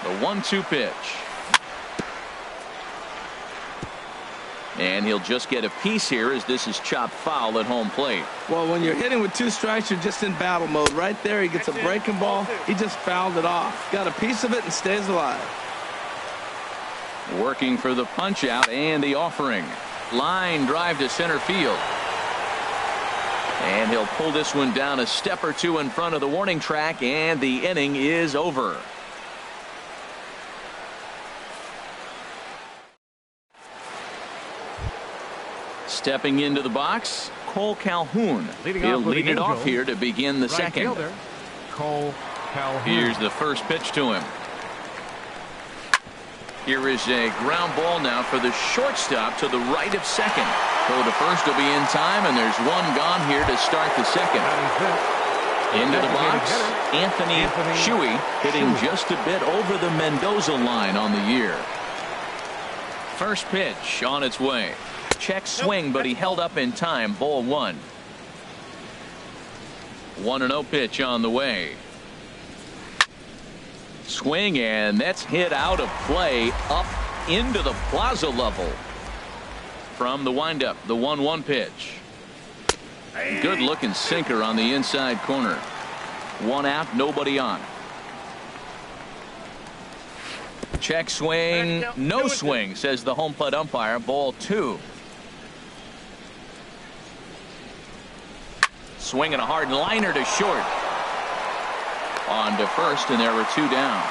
A: The 1-2 pitch. And he'll just get a piece here as this is chopped foul at home plate.
C: Well, when you're hitting with 2 strikes, you're just in battle mode. Right there, he gets a breaking ball. He just fouled it off. Got a piece of it and stays alive.
A: Working for the punch out and the offering. Line drive to center field. And he'll pull this one down a step or 2 in front of the warning track, and the inning is over. Stepping into the box, Cole Calhoun. He'll lead it off here to begin the second.
B: Fielder, Cole Calhoun.
A: Here's the first pitch to him. Here is a ground ball now for the shortstop to the right of second. Throw to first will be in time, and there's one gone here to start the second. Into the box, Anthony Shuey hitting just a bit over the Mendoza line on the year. First pitch on its way. Check swing, but he held up in time. Ball 1. 1-0 pitch on the way. Swing, and that's hit out of play up into the plaza level. From the windup, the 1-1 pitch. Good looking sinker on the inside corner. 1 out, nobody on. Check swing, no swing, says the home plate umpire. Ball 2. Swinging a hard liner to short. On to first, and there were 2 down.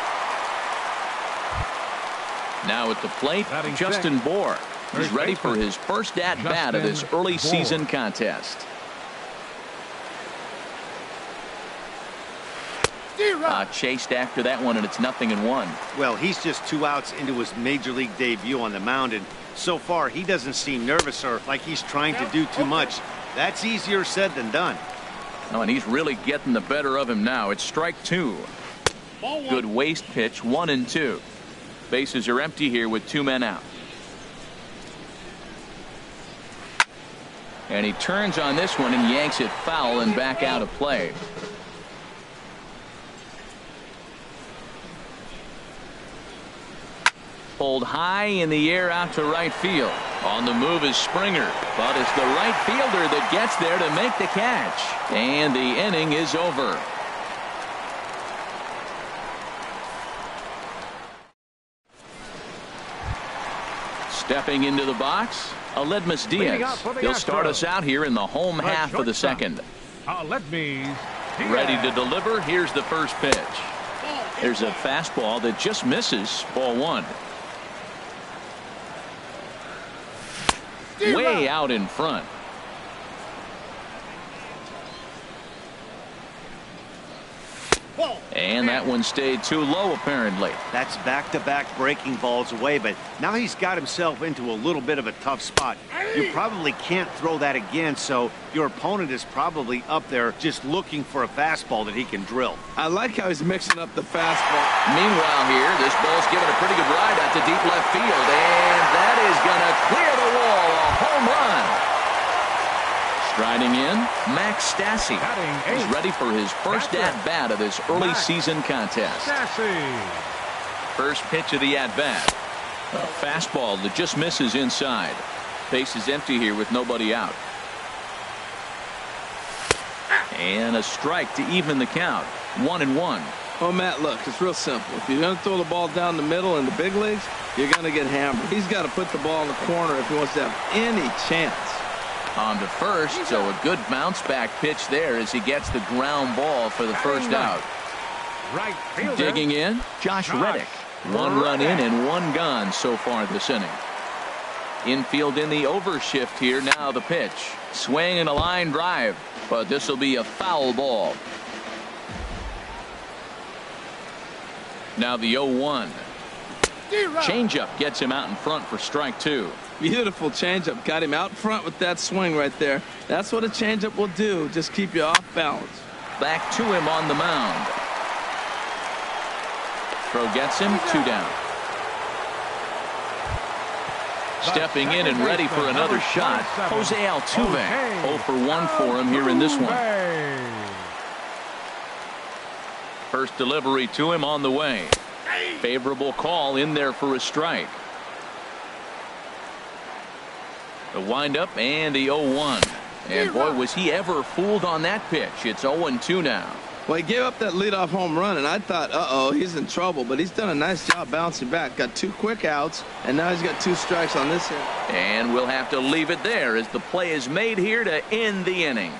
A: Now at the plate, Justin Bohr. He's ready for his first at-bat of this early season contest. Chased after that one, and it's 0-1.
D: Well, he's just 2 outs into his major league debut on the mound, and so far he doesn't seem nervous or like he's trying to do too much. That's easier said than done.
A: Oh, and he's really getting the better of him now. It's strike 2. Good waist pitch, 1-2. Bases are empty here with 2 men out. And he turns on this one and yanks it foul and back out of play. Pulled high in the air out to right field. On the move is Springer, but it's the right fielder that gets there to make the catch. And the inning is over. Stepping into the box, Aledmus Diaz. He'll start us out here in the home half of the second. Ready to deliver. Here's the first pitch. There's a fastball that just misses. Ball 1. Way out in front. And that one stayed too low, apparently.
D: That's back-to-back breaking balls away, but now he's got himself into a little bit of a tough spot. You probably can't throw that again, so your opponent is probably up there just looking for a fastball that he can drill.
C: I like how he's mixing up the fastball.
A: Meanwhile here, this ball's given a pretty good ride out to deep left field, and that is going to clear the wall. A home run. Striding in, Max Stassi. He's ready for his first at-bat of this early season contest. First pitch of the at-bat. A fastball that just misses inside. Base is empty here with nobody out. And a strike to even the count. 1-1.
C: Oh, Matt, look, it's real simple. If you're going to throw the ball down the middle in the big leagues, you're going to get hammered. He's got to put the ball in the corner if he wants to have any chance.
A: On to first, so a good bounce back pitch there as he gets the ground ball for the first out. Digging in, Josh Reddick. 1 run in and 1 gone so far this inning. Infield in the overshift here. Now the pitch. Swing and a line drive. But this will be a foul ball. Now the 0-1. Changeup gets him out in front for strike 2.
C: Beautiful changeup. Got him out front with that swing right there. That's what a changeup will do. Just keep you off balance.
A: Back to him on the mound. Throw gets him. 2 down. Stepping in and ready for another shot, Jose Altuve. 0 for 1 for him here in this one. First delivery to him on the way. Favorable call in there for a strike. The windup and the 0-1. And boy, was he ever fooled on that pitch. It's 0-2 now.
C: Well, he gave up that leadoff home run, and I thought, uh-oh, he's in trouble. But he's done a nice job bouncing back. Got 2 quick outs, and now he's got 2 strikes on this hit.
A: And we'll have to leave it there as the play is made here to end the inning.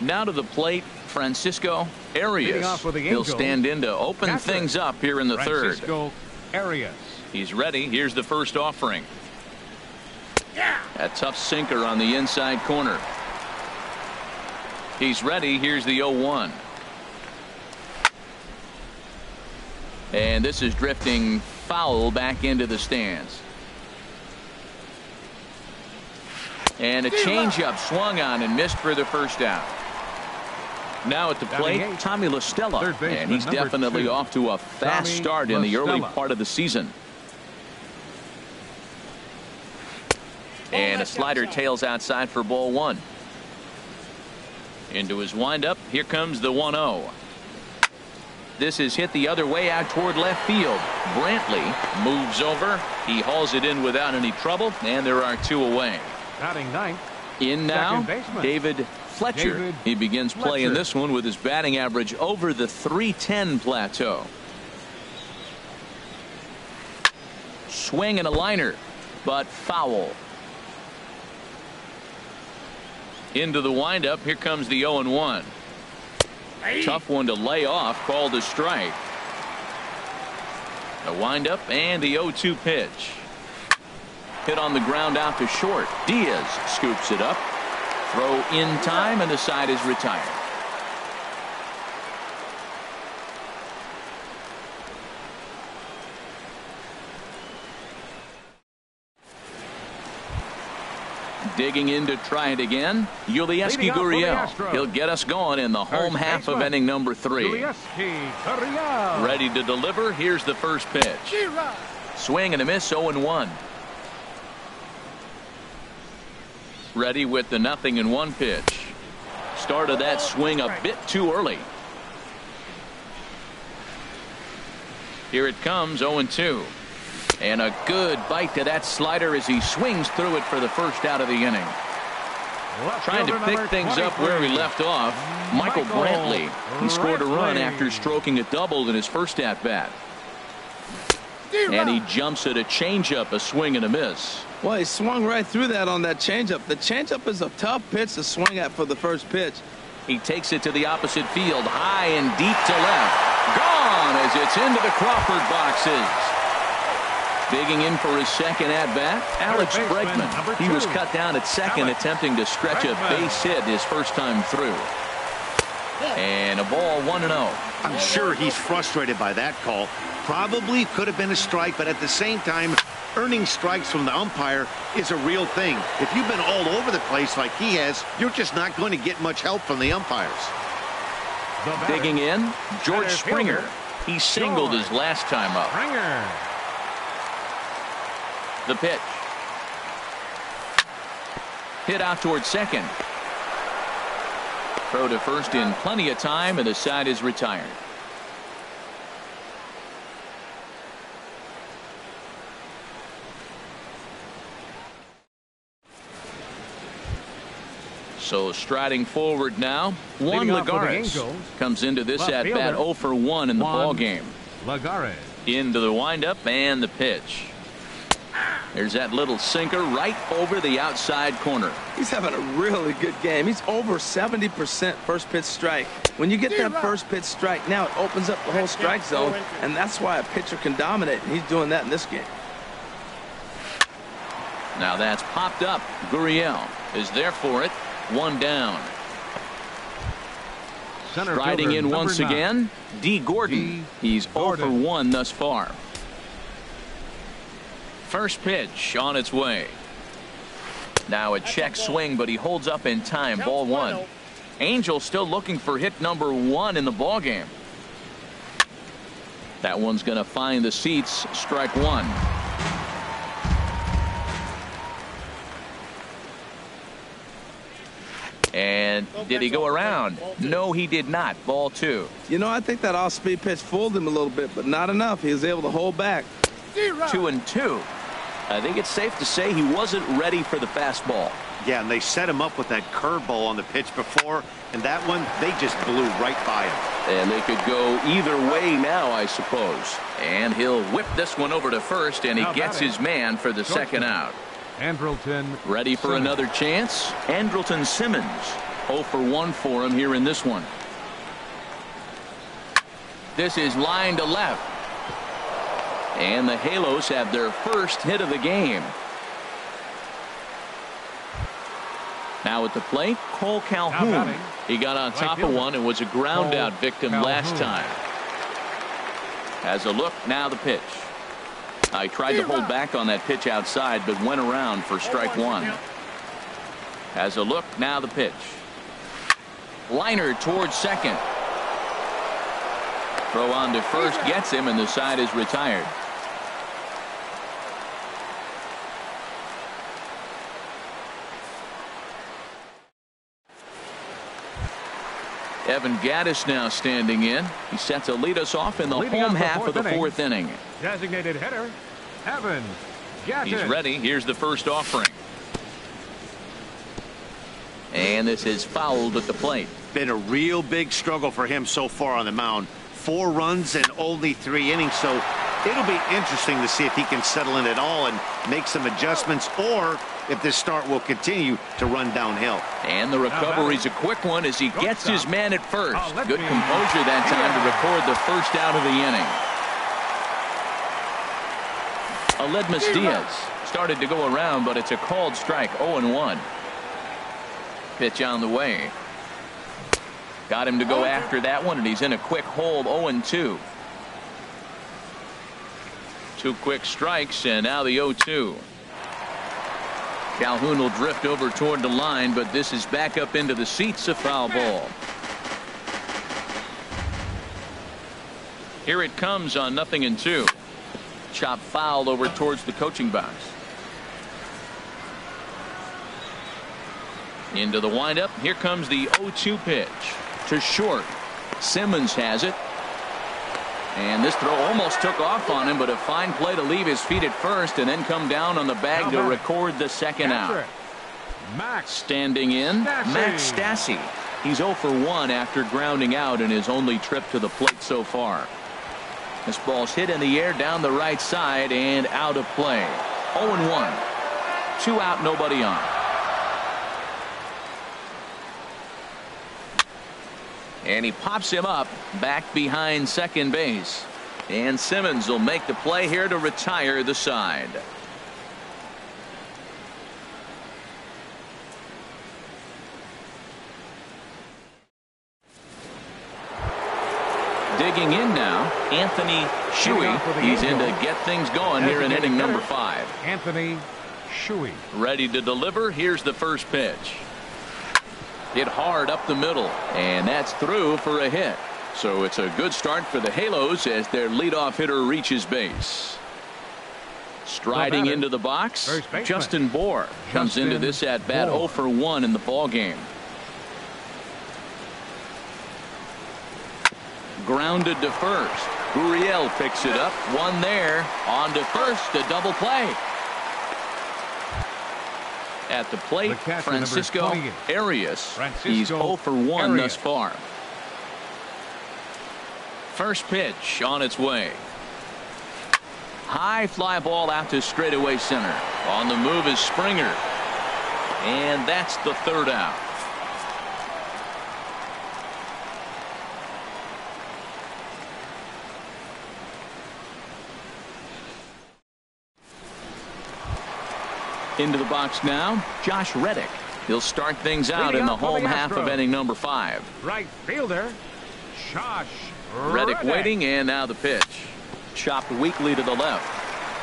A: Now to the plate, Francisco Arias. He'll stand in to open things up here in the third.
B: Francisco Arias.
A: He's ready. Here's the first offering. A tough sinker on the inside corner. He's ready. Here's the 0-1. And this is drifting foul back into the stands. And a changeup swung on and missed for the first out. Now at the plate, Tommy La Stella, and he's definitely off to a fast start in the early part of the season. And a slider tails outside for ball 1. Into his windup. Here comes the 1-0. This is hit the other way out toward left field. Brantley moves over. He hauls it in without any trouble, and there are 2 away.
B: Batting ninth.
A: In now, David Fletcher. He begins playing this one with his batting average over the .310 plateau. Swing and a liner, but foul. Into the windup. Here comes the 0-1. Tough one to lay off. Called a strike. A windup and the 0-2 pitch. Hit on the ground out to short. Diaz scoops it up. Throw in time, and the side is retired. Digging in to try it again, Yulieski Gurriel. He'll get us going in the home half of inning number 3. Ready to deliver. Here's the first pitch. Swing and a miss. 0-1. Ready with the 0-1 pitch. Started that swing a bit too early. Here it comes. 0-2. And a good bite to that slider as he swings through it for the first out of the inning. Trying to pick things up where he left off, Michael Brantley. He scored a run after stroking a double in his first at-bat. And he jumps at a changeup, a swing and a miss.
C: Well, he swung right through that on that changeup. The changeup is a tough pitch to swing at for the first pitch.
A: He takes it to the opposite field, high and deep to left. Gone as it's into the Crawford boxes. Digging in for his second at-bat, Alex Bregman. He was cut down at second, attempting to stretch a base hit his first time through. And a ball, 1-0.
D: I'm sure he's frustrated by that call. Probably could have been a strike, but at the same time, earning strikes from the umpire is a real thing. If you've been all over the place like he has, you're just not going to get much help from the umpires.
A: Digging in, George Springer. He singled his last time up. The pitch. Hit out toward second. Throw to first in plenty of time, and the side is retired. So striding forward now, Juan Lagares comes into this at-bat 0 for 1 in the ball game.
B: Lagares.
A: Into the windup and the pitch. There's that little sinker right over the outside corner.
C: He's having a really good game. He's over 70% first pitch strike. When you get that first pitch strike, now it opens up the whole strike zone, and that's why a pitcher can dominate, and he's doing that in this game.
A: Now that's popped up. Gurriel is there for it. One down. Striding in once again, D. Gordon. He's 0 for 1 thus far. First pitch on its way. Now a check swing, but he holds up in time. Ball 1. Angel still looking for hit number 1 in the ball game. That one's going to find the seats. Strike 1. And did he go around? No, he did not. Ball 2.
C: You know, I think that off-speed pitch fooled him a little bit, but not enough. He was able to hold back.
A: 2-2. I think it's safe to say he wasn't ready for the fastball.
D: Yeah, and they set him up with that curveball on the pitch before, and that one, they just blew right by him.
A: And they could go either way now, I suppose. And he'll whip this one over to first, and he gets his man for the second out.
B: Andrelton.
A: Ready for another chance? Andrelton Simmons. 0 for 1 for him here in this one. This is line to left. And the Halos have their first hit of the game. Now at the plate, Cole Calhoun. He got on top of one and was a ground out victim last time. Has a look, now the pitch. I tried to hold back on that pitch outside, but went around for strike 1. Has a look, now the pitch. Liner towards second. Throw on to first gets him, and the side is retired. Evan Gattis now standing in. He's set to lead us off in the home half of the 4th inning.
B: Designated hitter, Evan Gattis.
A: He's ready. Here's the first offering. And this is fouled at the plate.
D: Been a real big struggle for him so far on the mound. 4 runs and only 3 innings, so it'll be interesting to see if he can settle in at all and make some adjustments, or if this start will continue to run downhill.
A: And the recovery's a quick one as he gets his man at first. Good composure that time to record the first out of the inning. Aledmus Diaz started to go around, but it's a called strike. 0-1. Pitch on the way. Got him to go after that one, and he's in a quick hold. 0-2. 2 quick strikes, and now the 0-2. Calhoun will drift over toward the line, but this is back up into the seats. A foul ball. Here it comes on 0-2. Chop fouled over towards the coaching box. Into the windup. Here comes the 0-2 pitch to short. Simmons has it. And this throw almost took off on him, but a fine play to leave his feet at first and then come down on the bag to record the second out. Standing in, Max Stassi. He's 0 for 1 after grounding out in his only trip to the plate so far. This ball's hit in the air down the right side and out of play. 0-1. 2 out, nobody on. And he pops him up back behind second base. And Simmons will make the play here to retire the side. Digging in now, Anthony Shuey. He's in to get things going here in inning number 5.
B: Anthony Shuey.
A: Ready to deliver. Here's the first pitch. Hit hard up the middle, and that's through for a hit. So it's a good start for the Halos as their leadoff hitter reaches base. Striding into the box, Justin Bohr comes into this at bat 0 for 1 in the ball game. Grounded to first. Gurriel picks it up. One there. On to first. A double play. At the plate, Francisco Arias. He's 0 for 1 thus far. First pitch on its way. High fly ball out to straightaway center. On the move is Springer. And that's the third out. Into the box now, Josh Reddick. He'll start things out in the home half of inning number 5.
B: Right fielder, Josh
A: Reddick waiting, and now the pitch. Chopped weakly to the left.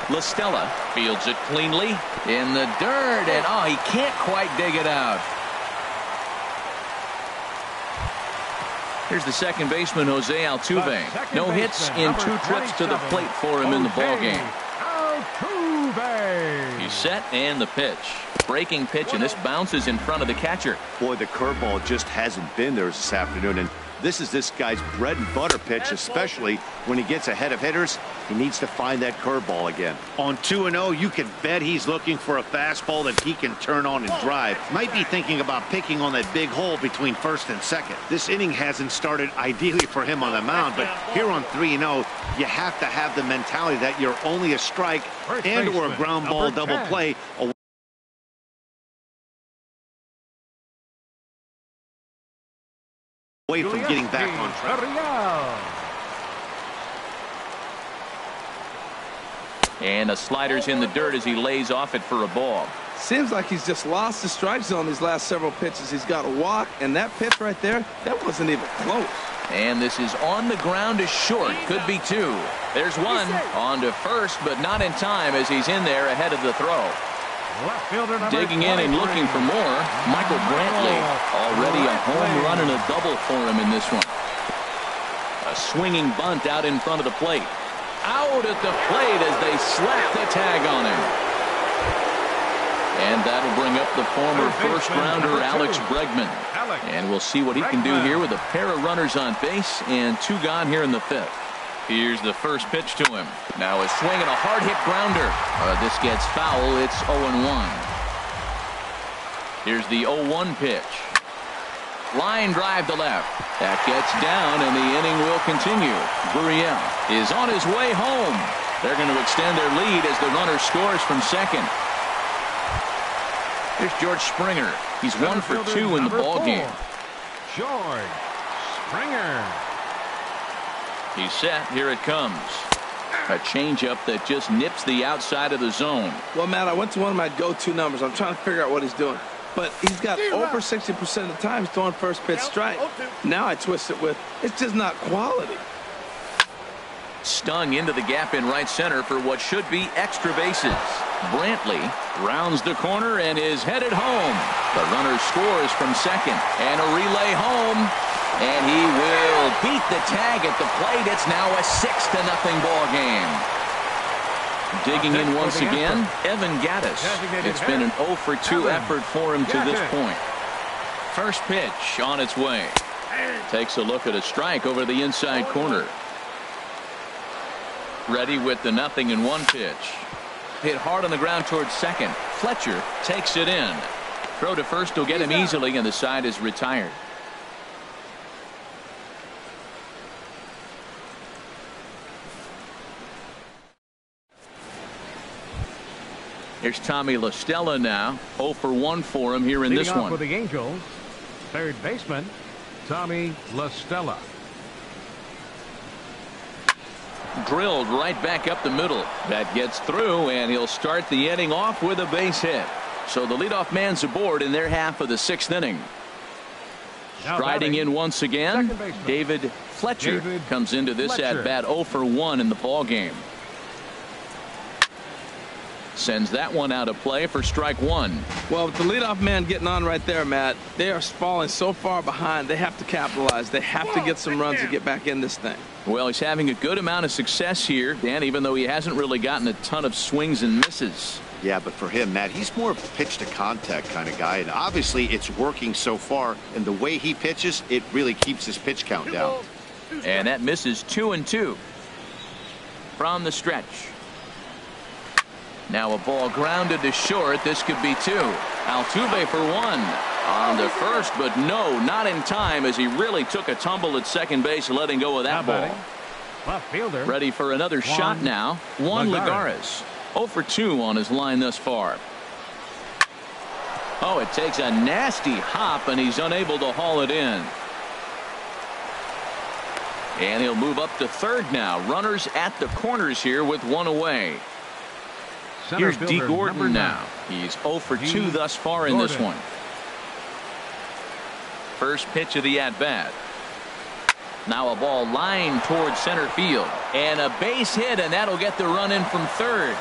A: La Stella fields it cleanly in the dirt, and oh, he can't quite dig it out. Here's the second baseman, Jose Altuve. No hits in 2 trips to the plate for him in the ballgame. He's set, and the pitch. Breaking pitch, and this bounces in front of the catcher.
D: Boy, the curveball just hasn't been there this afternoon, and this is this guy's bread and butter pitch, especially when he gets ahead of hitters. He needs to find that curveball again. On 2-0, you can bet he's looking for a fastball that he can turn on and drive. Might be thinking about picking on that big hole between first and second. This inning hasn't started ideally for him on the mound, but here on 3-0, you have to have the mentality that you're only a strike and or a ground ball double play away from getting back on track.
A: And the slider's in the dirt as he lays off it for a ball.
C: Seems like he's just lost the strike zone these last several pitches. He's got a walk, and that pitch right there, that wasn't even close.
A: And this is on the ground to short. Could be 2. There's one. On to first, but not in time as he's in there ahead of the throw. Digging in and looking for more, Michael Brantley. Already a home run and a double for him in this one. A swinging bunt out in front of the plate. Out at the plate as they slap the tag on him. And that'll bring up the former first-rounder Alex Bregman. And we'll see what he can do here with a pair of runners on base and 2 gone here in the 5th. Here's the first pitch to him. Now a swing and a hard hit grounder. This gets foul. It's 0-1. Here's the 0-1 pitch. Line drive to left. That gets down, and the inning will continue. Gurriel is on his way home. They're going to extend their lead as the runner scores from second. Here's George Springer. He's 1 for 2 in the ballgame.
B: George Springer.
A: He's set. Here it comes. A changeup that just nips the outside of the zone.
C: Well, Matt, I went to one of my go-to numbers. I'm trying to figure out what he's doing. But he's got over 60% of the time he's throwing first pitch strike. Now I twist it with, it's just not quality.
A: Stung into the gap in right center for what should be extra bases. Brantley rounds the corner and is headed home. The runner scores from second. And a relay home. And he will beat the tag at the plate. It's now a 6-0 ball game. Digging in once again, Evan Gattis. It's been an 0 for 2 effort for him to this point. First pitch on its way. Takes a look at a strike over the inside corner. Ready with the 0-1 pitch. Hit hard on the ground towards second. Fletcher takes it in. Throw to first will get him easily, and the side is retired. Here's Tommy La Stella now. 0 for 1 for him here in this one.
B: For the Angels, third baseman Tommy La Stella.
A: Drilled right back up the middle. That gets through, and he'll start the inning off with a base hit. So the leadoff man's aboard in their half of the 6th inning. Striding in once again, David Fletcher comes into this at bat 0 for 1 in the ball game. Sends that one out of play for strike 1.
C: Well, with the leadoff man getting on right there, Matt, they are falling so far behind. They have to capitalize. They have to get some runs to get back in this thing.
A: Well, he's having a good amount of success here, Dan, even though he hasn't really gotten a ton of swings and misses.
D: Yeah, but for him, Matt, he's more of a pitch to contact kind of guy, and obviously it's working so far, and the way he pitches, it really keeps his pitch count down.
A: And that misses 2-2 from the stretch. Now a ball grounded to short. This could be 2. Altuve for 1 on the first, but no, not in time as he really took a tumble at second base, letting go of that ball.
B: Left fielder.
A: Ready for another shot now. Juan Lagares. 0 for 2 on his line thus far. Oh, it takes a nasty hop, and he's unable to haul it in. And he'll move up to third now. Runners at the corners here with one away. Here's D. Gordon now. He's 0 for 2 thus far in this one. First pitch of the at-bat. Now a ball lined towards center field. And a base hit, and that'll get the run in from third.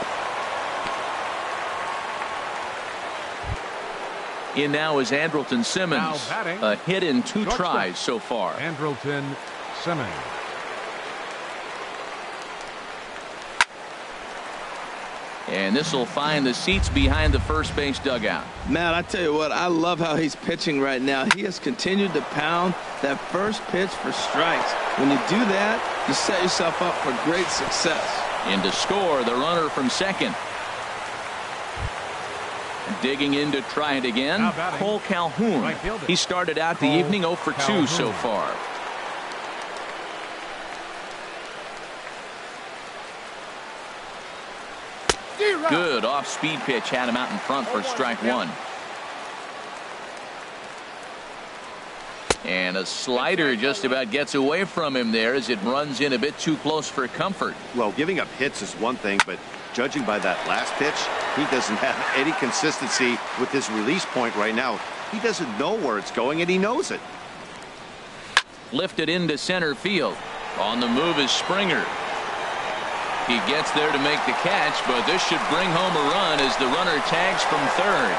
A: In now is Andrelton Simmons. A hit in 2 tries so far.
B: Andrelton Simmons.
A: And this will find the seats behind the first base dugout.
C: Matt, I tell you what, I love how he's pitching right now. He has continued to pound that first pitch for strikes. When you do that, you set yourself up for great success.
A: In to score, the runner from second. Digging in to try it again, Cole Calhoun. He started out the evening 0 for 2 so far. Good off-speed pitch had him out in front for strike 1. And a slider just about gets away from him there as it runs in a bit too close for comfort.
D: Well, giving up hits is one thing, but judging by that last pitch, he doesn't have any consistency with his release point right now. He doesn't know where it's going, and he knows it.
A: Lifted into center field. On the move is Springer. He gets there to make the catch, but this should bring home a run as the runner tags from third.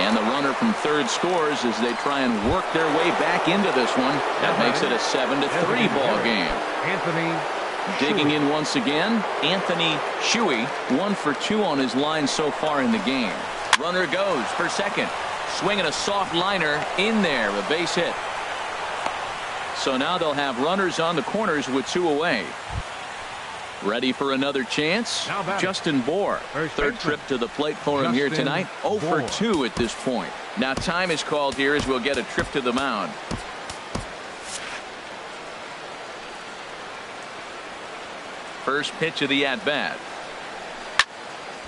A: And the runner from third scores as they try and work their way back into this one. That makes it a 7-3 ball game. Digging in once again, Anthony Shuey, 1 for 2 on his line so far in the game. Runner goes for second. Swinging a soft liner in there, a base hit. So now they'll have runners on the corners with 2 away. Ready for another chance? Justin Bohr. Third trip to the plate for him here tonight. 0 for 2 at this point. Now time is called here as we'll get a trip to the mound. First pitch of the at-bat.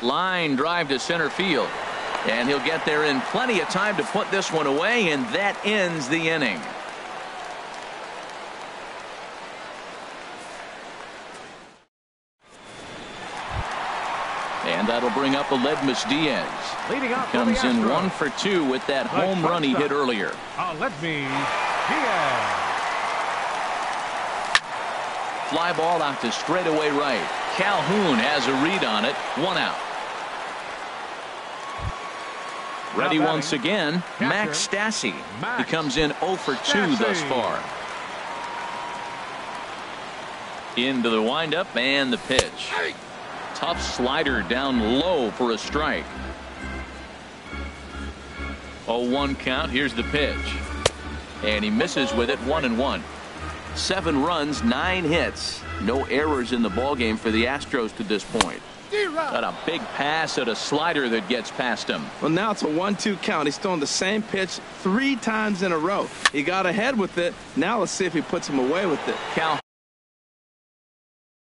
A: Line drive to center field. And he'll get there in plenty of time to put this one away, and that ends the inning. And that'll bring up Aledmus Diaz.
B: Leading up,
A: comes in 1 for 2 with that home run he hit earlier.
B: Aledmus Diaz.
A: Fly ball out to straightaway right. Calhoun has a read on it. 1 out. Ready once again, Max Stassi. He comes in 0 for 2 thus far. Into the windup and the pitch. Tough slider down low for a strike. 0-1 count. Here's the pitch. And he misses with it. 1-1. 7 runs, 9 hits. No errors in the ballgame for the Astros to this point. Got a big pass at a slider that gets past him.
C: Well, now it's a 1-2 count. He's throwing the same pitch 3 times in a row. He got ahead with it. Now let's see if he puts him away with it.
A: Cal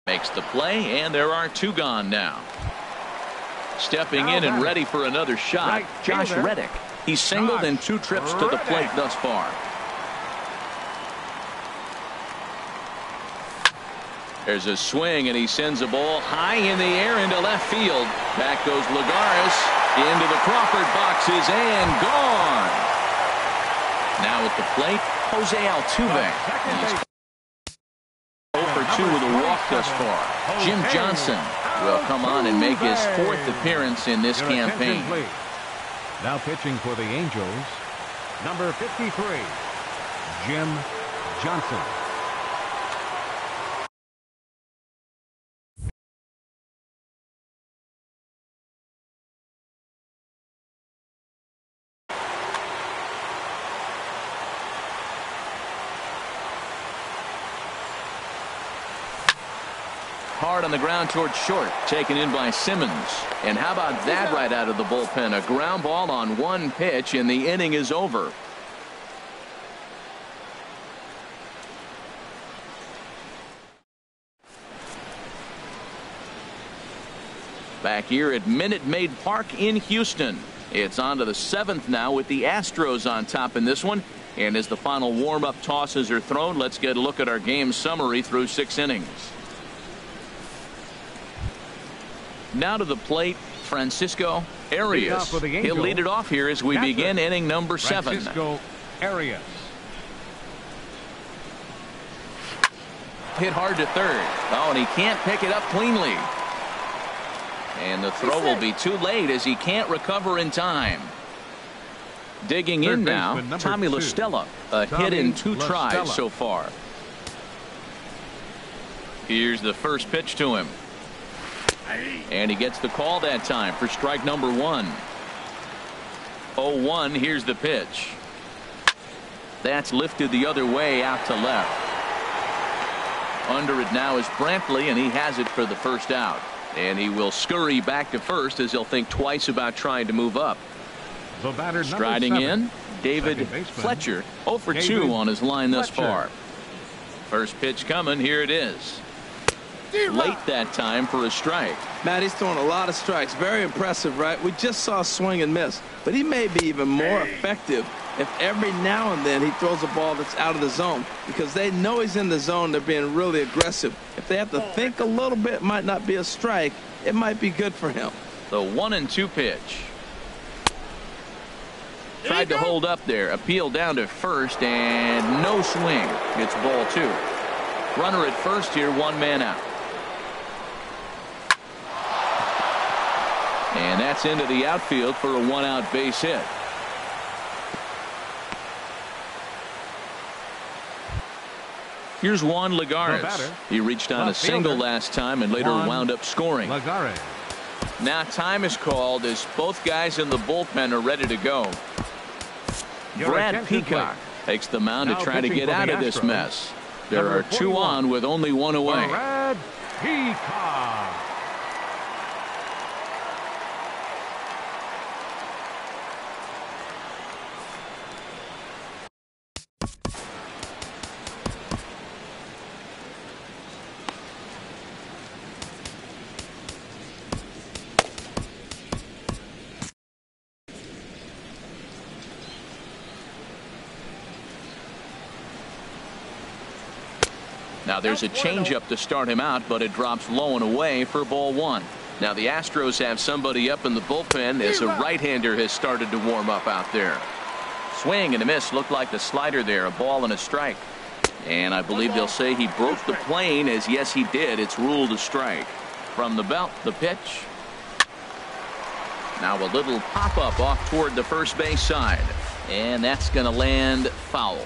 A: makes the play, and there are 2 gone now. Stepping in and ready for another shot, Josh Reddick. He's singled in 2 trips to the plate thus far. There's a swing, and he sends a ball high in the air into left field. Back goes Lagares into the Crawford boxes and gone. Now at the plate, Jose Altuve. He's 0 for 2 with a walk thus far. Jim Johnson will come on and make his 4th appearance in this campaign.
B: Now pitching for the Angels, number 53, Jim Johnson.
A: Hard on the ground towards short, taken in by Simmons. And how about that right out of the bullpen? A ground ball on 1 pitch, and the inning is over. back here at Minute Maid Park in Houston. It's on to the 7th now with the Astros on top in this one. And as the final warm-up tosses are thrown, let's get a look at our game summary through 6 innings. Now to the plate, Francisco Arias. He'll lead it off here as we begin inning number 7.
B: Francisco Arias.
A: Hit hard to third. Oh, and he can't pick it up cleanly. And the throw will be too late as he can't recover in time. Digging in now, Tommy La Stella. A hit in 2 tries so far. Here's the first pitch to him. And he gets the call that time for strike number 1. 0-1. Here's the pitch. That's lifted the other way out to left. Under it now is Brantley, and he has it for the first out. And he will scurry back to first as he'll think twice about trying to move up.
B: The batter,
A: striding
B: 7,
A: in, David Fletcher. 0 for 2 on his line thus far. First pitch coming. Here it is. Late that time for a strike.
C: Matt, he's throwing a lot of strikes. Very impressive, right? We just saw a swing and miss. But he may be even more effective if every now and then he throws a ball that's out of the zone, because they know he's in the zone. They're being really aggressive. If they have to think a little bit, it might not be a strike. It might be good for him.
A: The 1-2 pitch. Tried to hold up there. Appeal down to first, and no swing. It's ball 2. Runner at first here, 1 man out. And that's into the outfield for a 1-out base hit. Here's Juan Lagares. He reached on a single last time and later wound up scoring. Now time is called as both guys in the bullpen are ready to go. Brad Peacock takes the mound to try to get out of this mess. There are 2 on with only 1 away.
B: Brad Peacock.
A: Now there's a changeup to start him out, but it drops low and away for ball 1. Now the Astros have somebody up in the bullpen as a right-hander has started to warm up out there. Swing and a miss. Looked like the slider there. A ball and a strike. And I believe they'll say he broke the plane, as yes he did. It's ruled a strike. From the belt, the pitch. Now a little pop-up off toward the first base side. And that's going to land foul.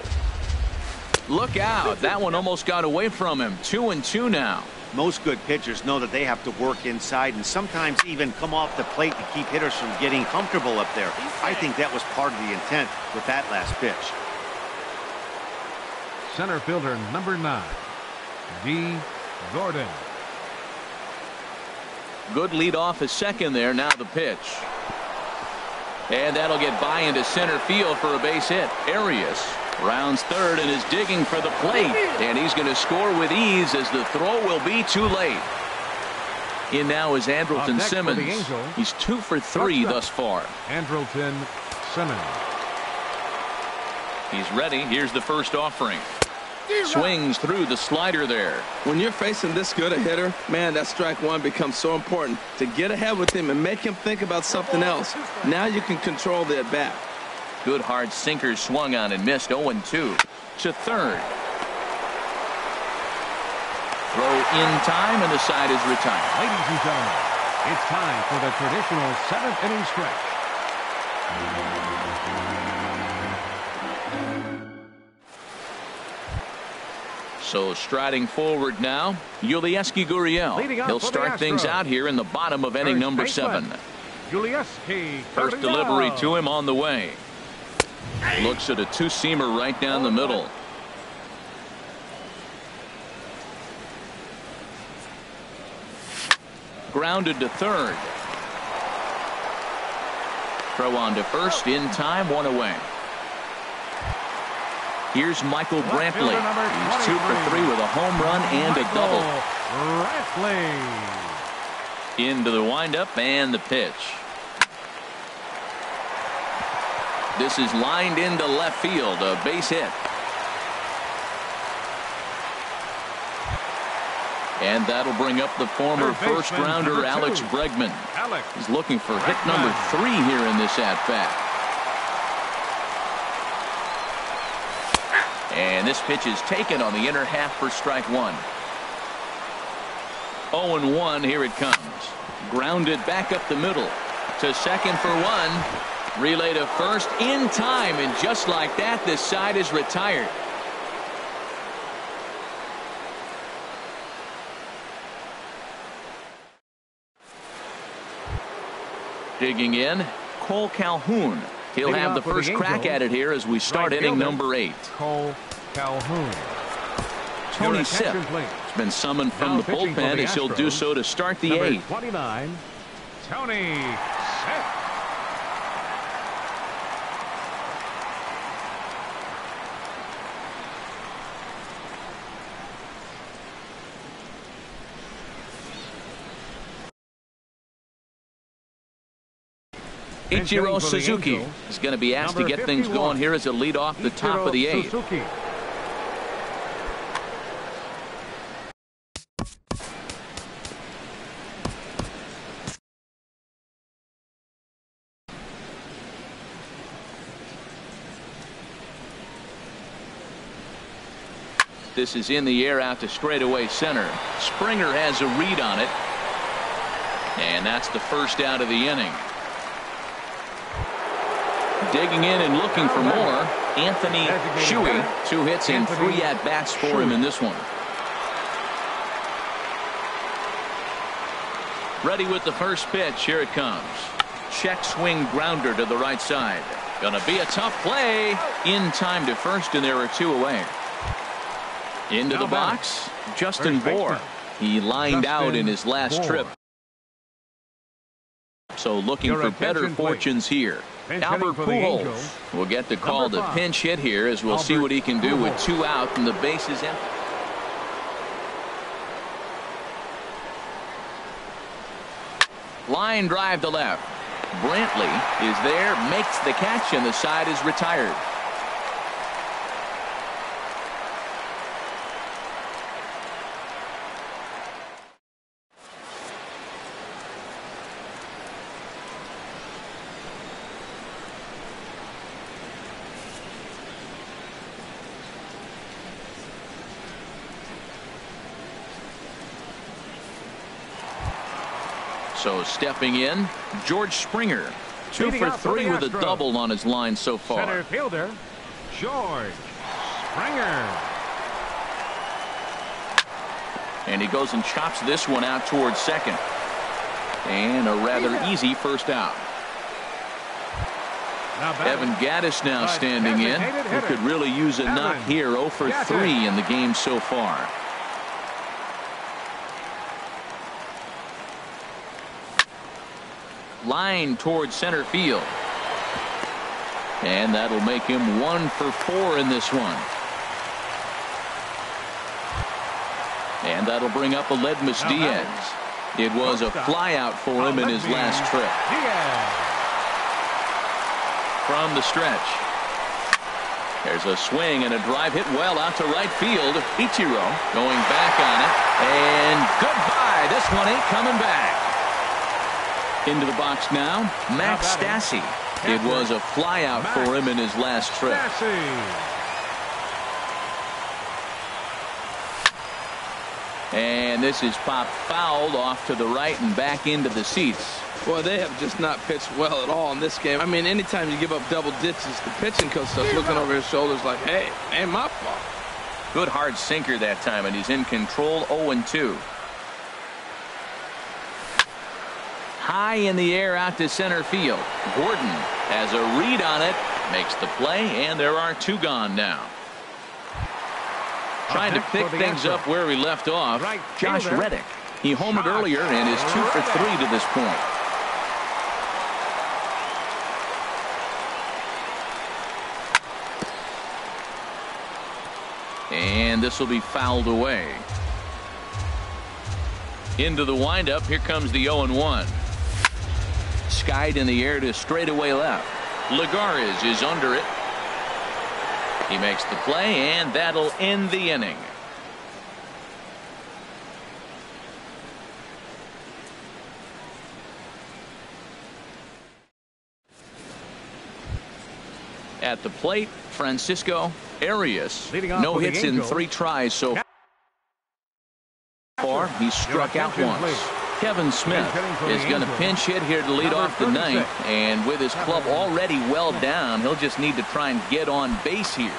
A: Look out. That one almost got away from him. 2-2 now.
D: Most good pitchers know that they have to work inside and sometimes even come off the plate to keep hitters from getting comfortable up there. I think that was part of the intent with that last pitch.
B: Center fielder number 9, D. Gordon.
A: Good lead off a second there. Now the pitch. And that'll get by into center field for a base hit. Arias rounds third and is digging for the plate. And he's going to score with ease as the throw will be too late. In now is Andrelton Simmons. He's 2 for 3 thus far.
B: Andrelton Simmons.
A: He's ready. Here's the first offering. Swings through the slider there.
C: When you're facing this good a hitter, man, that strike 1 becomes so important to get ahead with him and make him think about something else. Now you can control the at bat.
A: Good hard sinker swung on and missed. 0-2 to third. Throw in time and the side is retired.
B: Ladies and gentlemen, it's time for the traditional 7th inning stretch.
A: So striding forward now, Yulieski Gurriel. He'll start things out here in the bottom of inning number 7. First delivery to him on the way. Looks at a 2-seamer right down the middle. Grounded to third. Throw on to first in time, 1 away. Here's Michael Brantley. He's 2 for 3 with a home run and a double. Into the windup and the pitch. This is lined into left field, a base hit. And that'll bring up the former first-rounder Alex Bregman. He's looking for hit number 3 here in this at-bat. And this pitch is taken on the inner half for strike 1. 0-1, here it comes. Grounded back up the middle. To second for 1. Relay to first in time, and just like that, this side is retired. Digging in, Cole Calhoun. He'll have the first crack at it here as we start inning number 8.
B: Cole Calhoun.
A: Tony Sipp has been summoned from the bullpen as he'll do so to start the 8th.
B: 29, Tony Sipp.
A: Ichiro Suzuki is going to be asked to get things going here as a lead off the top of the 8th. This is in the air out to straightaway center. Springer has a read on it. And that's the first out of the inning. Digging in and looking for more, Anthony Shuey. 2 hits and 3 at-bats for him in this one. Ready with the first pitch. Here it comes. Check swing grounder to the right side. Gonna be a tough play. In time to first, and there are 2 away. Into the box, Justin Bohr. He lined out in his last trip. So looking for better fortunes here. Albert Pujols will get the call to pinch hit here as we'll see what he can do with 2 out and the bases empty. Line drive to left. Brantley is there, makes the catch, and the side is retired. So stepping in, George Springer. 2 for 3 with a double on his line so far.
B: Center fielder, George Springer.
A: And he goes and chops this one out towards second. And a rather easy first out. Evan Gattis now standing in. Who could really use a knock here. 0 for 3 in the game so far. Line towards center field. And that'll make him 1 for 4 in this one. And that'll bring up Aledmus Diaz. It was a flyout for him in his last trip. From the stretch. There's a swing and a drive hit well out to right field. Ichiro going back on it. And goodbye. This one ain't coming back. Into the box now, Max Stassi. It was a flyout for him in his last trip. And this is popped fouled off to the right and back into the seats.
C: Boy, they have just not pitched well at all in this game. I mean, anytime you give up double digits, the pitching coach starts looking over his shoulders like, hey, ain't my fault.
A: Good hard sinker that time, and he's in control. 0-2. High in the air out to center field. Gordon has a read on it, makes the play, and there are 2 gone now. Trying to pick things up where he left off, Josh Reddick. He homered earlier and is 2 for 3 to this point. And this will be fouled away. Into the windup. Here comes the 0-1. Skied in the air to straightaway left. Lagares is under it. He makes the play, and that'll end the inning. At the plate, Francisco Arias. No hits in 3 tries so far. He struck out once. Kevin Smith is going to pinch hit here to lead off the ninth, and with his club already well down, he'll just need to try and get on base here.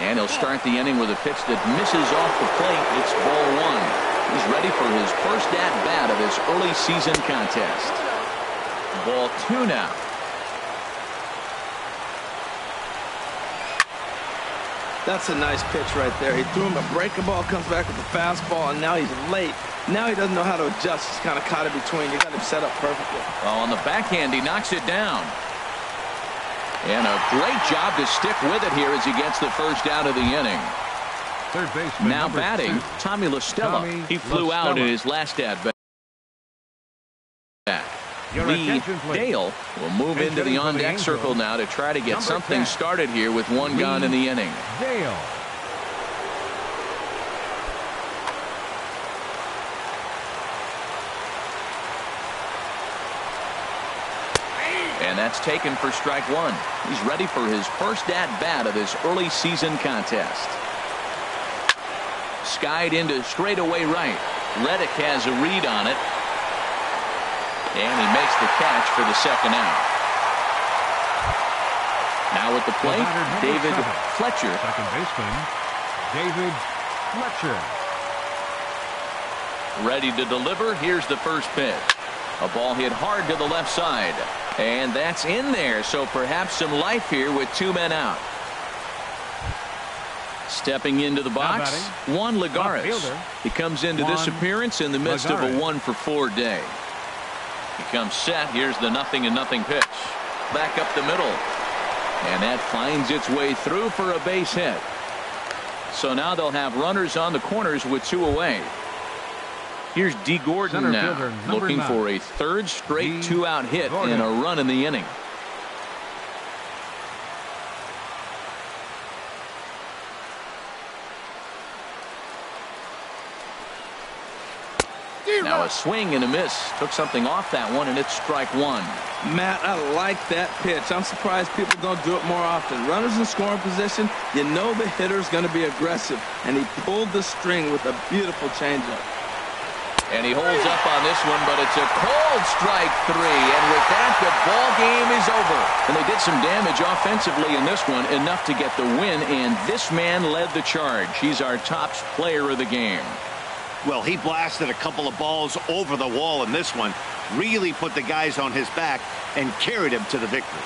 A: And he'll start the inning with a pitch that misses off the plate. It's ball 1. He's ready for his first at-bat of this early season contest. Ball 2 now.
C: That's a nice pitch right there. He threw him a breaking ball, comes back with a fastball, and now he's late. Now he doesn't know how to adjust. He's kind of caught in between. You got him set up perfectly.
A: Oh, on the backhand, he knocks it down. And a great job to stick with it here as he gets the first out of the inning.
B: Third baseman
A: now batting,
B: 2,
A: Tommy La Stella. He flew out in his last at-bat. Lee Dale will move into the on-deck circle now to try to get something started here with 1 gone in the inning.
B: Dale.
A: And that's taken for strike 1. He's ready for his first at-bat of this early season contest. Skied into straightaway right. Reddick has a read on it. And he makes the catch for the second out. Now at the plate, David Fletcher.
B: Second baseman, David Fletcher.
A: Ready to deliver. Here's the first pitch. A ball hit hard to the left side. And that's in there. So perhaps some life here with 2 men out. Stepping into the box, Juan Lagares. He comes into this appearance in the midst of a 1-for-4 day. He comes set. Here's the 0-0 pitch. Back up the middle. And that finds its way through for a base hit. So now they'll have runners on the corners with 2 away. Here's D. Gordon now, looking for a 3rd straight 2-out hit and a run in the inning. Now a swing and a miss. Took something off that one, and it's strike 1.
C: Matt, I like that pitch. I'm surprised people don't do it more often. Runners in scoring position, you know the hitter's going to be aggressive, and he pulled the string with a beautiful changeup.
A: And he holds up on this one, but it's a cold strike 3. And with that, the ball game is over. And they did some damage offensively in this one, enough to get the win. And this man led the charge. He's our top player of the game.
D: Well, he blasted a couple of balls over the wall in this one. Really put the guys on his back and carried him to the victory.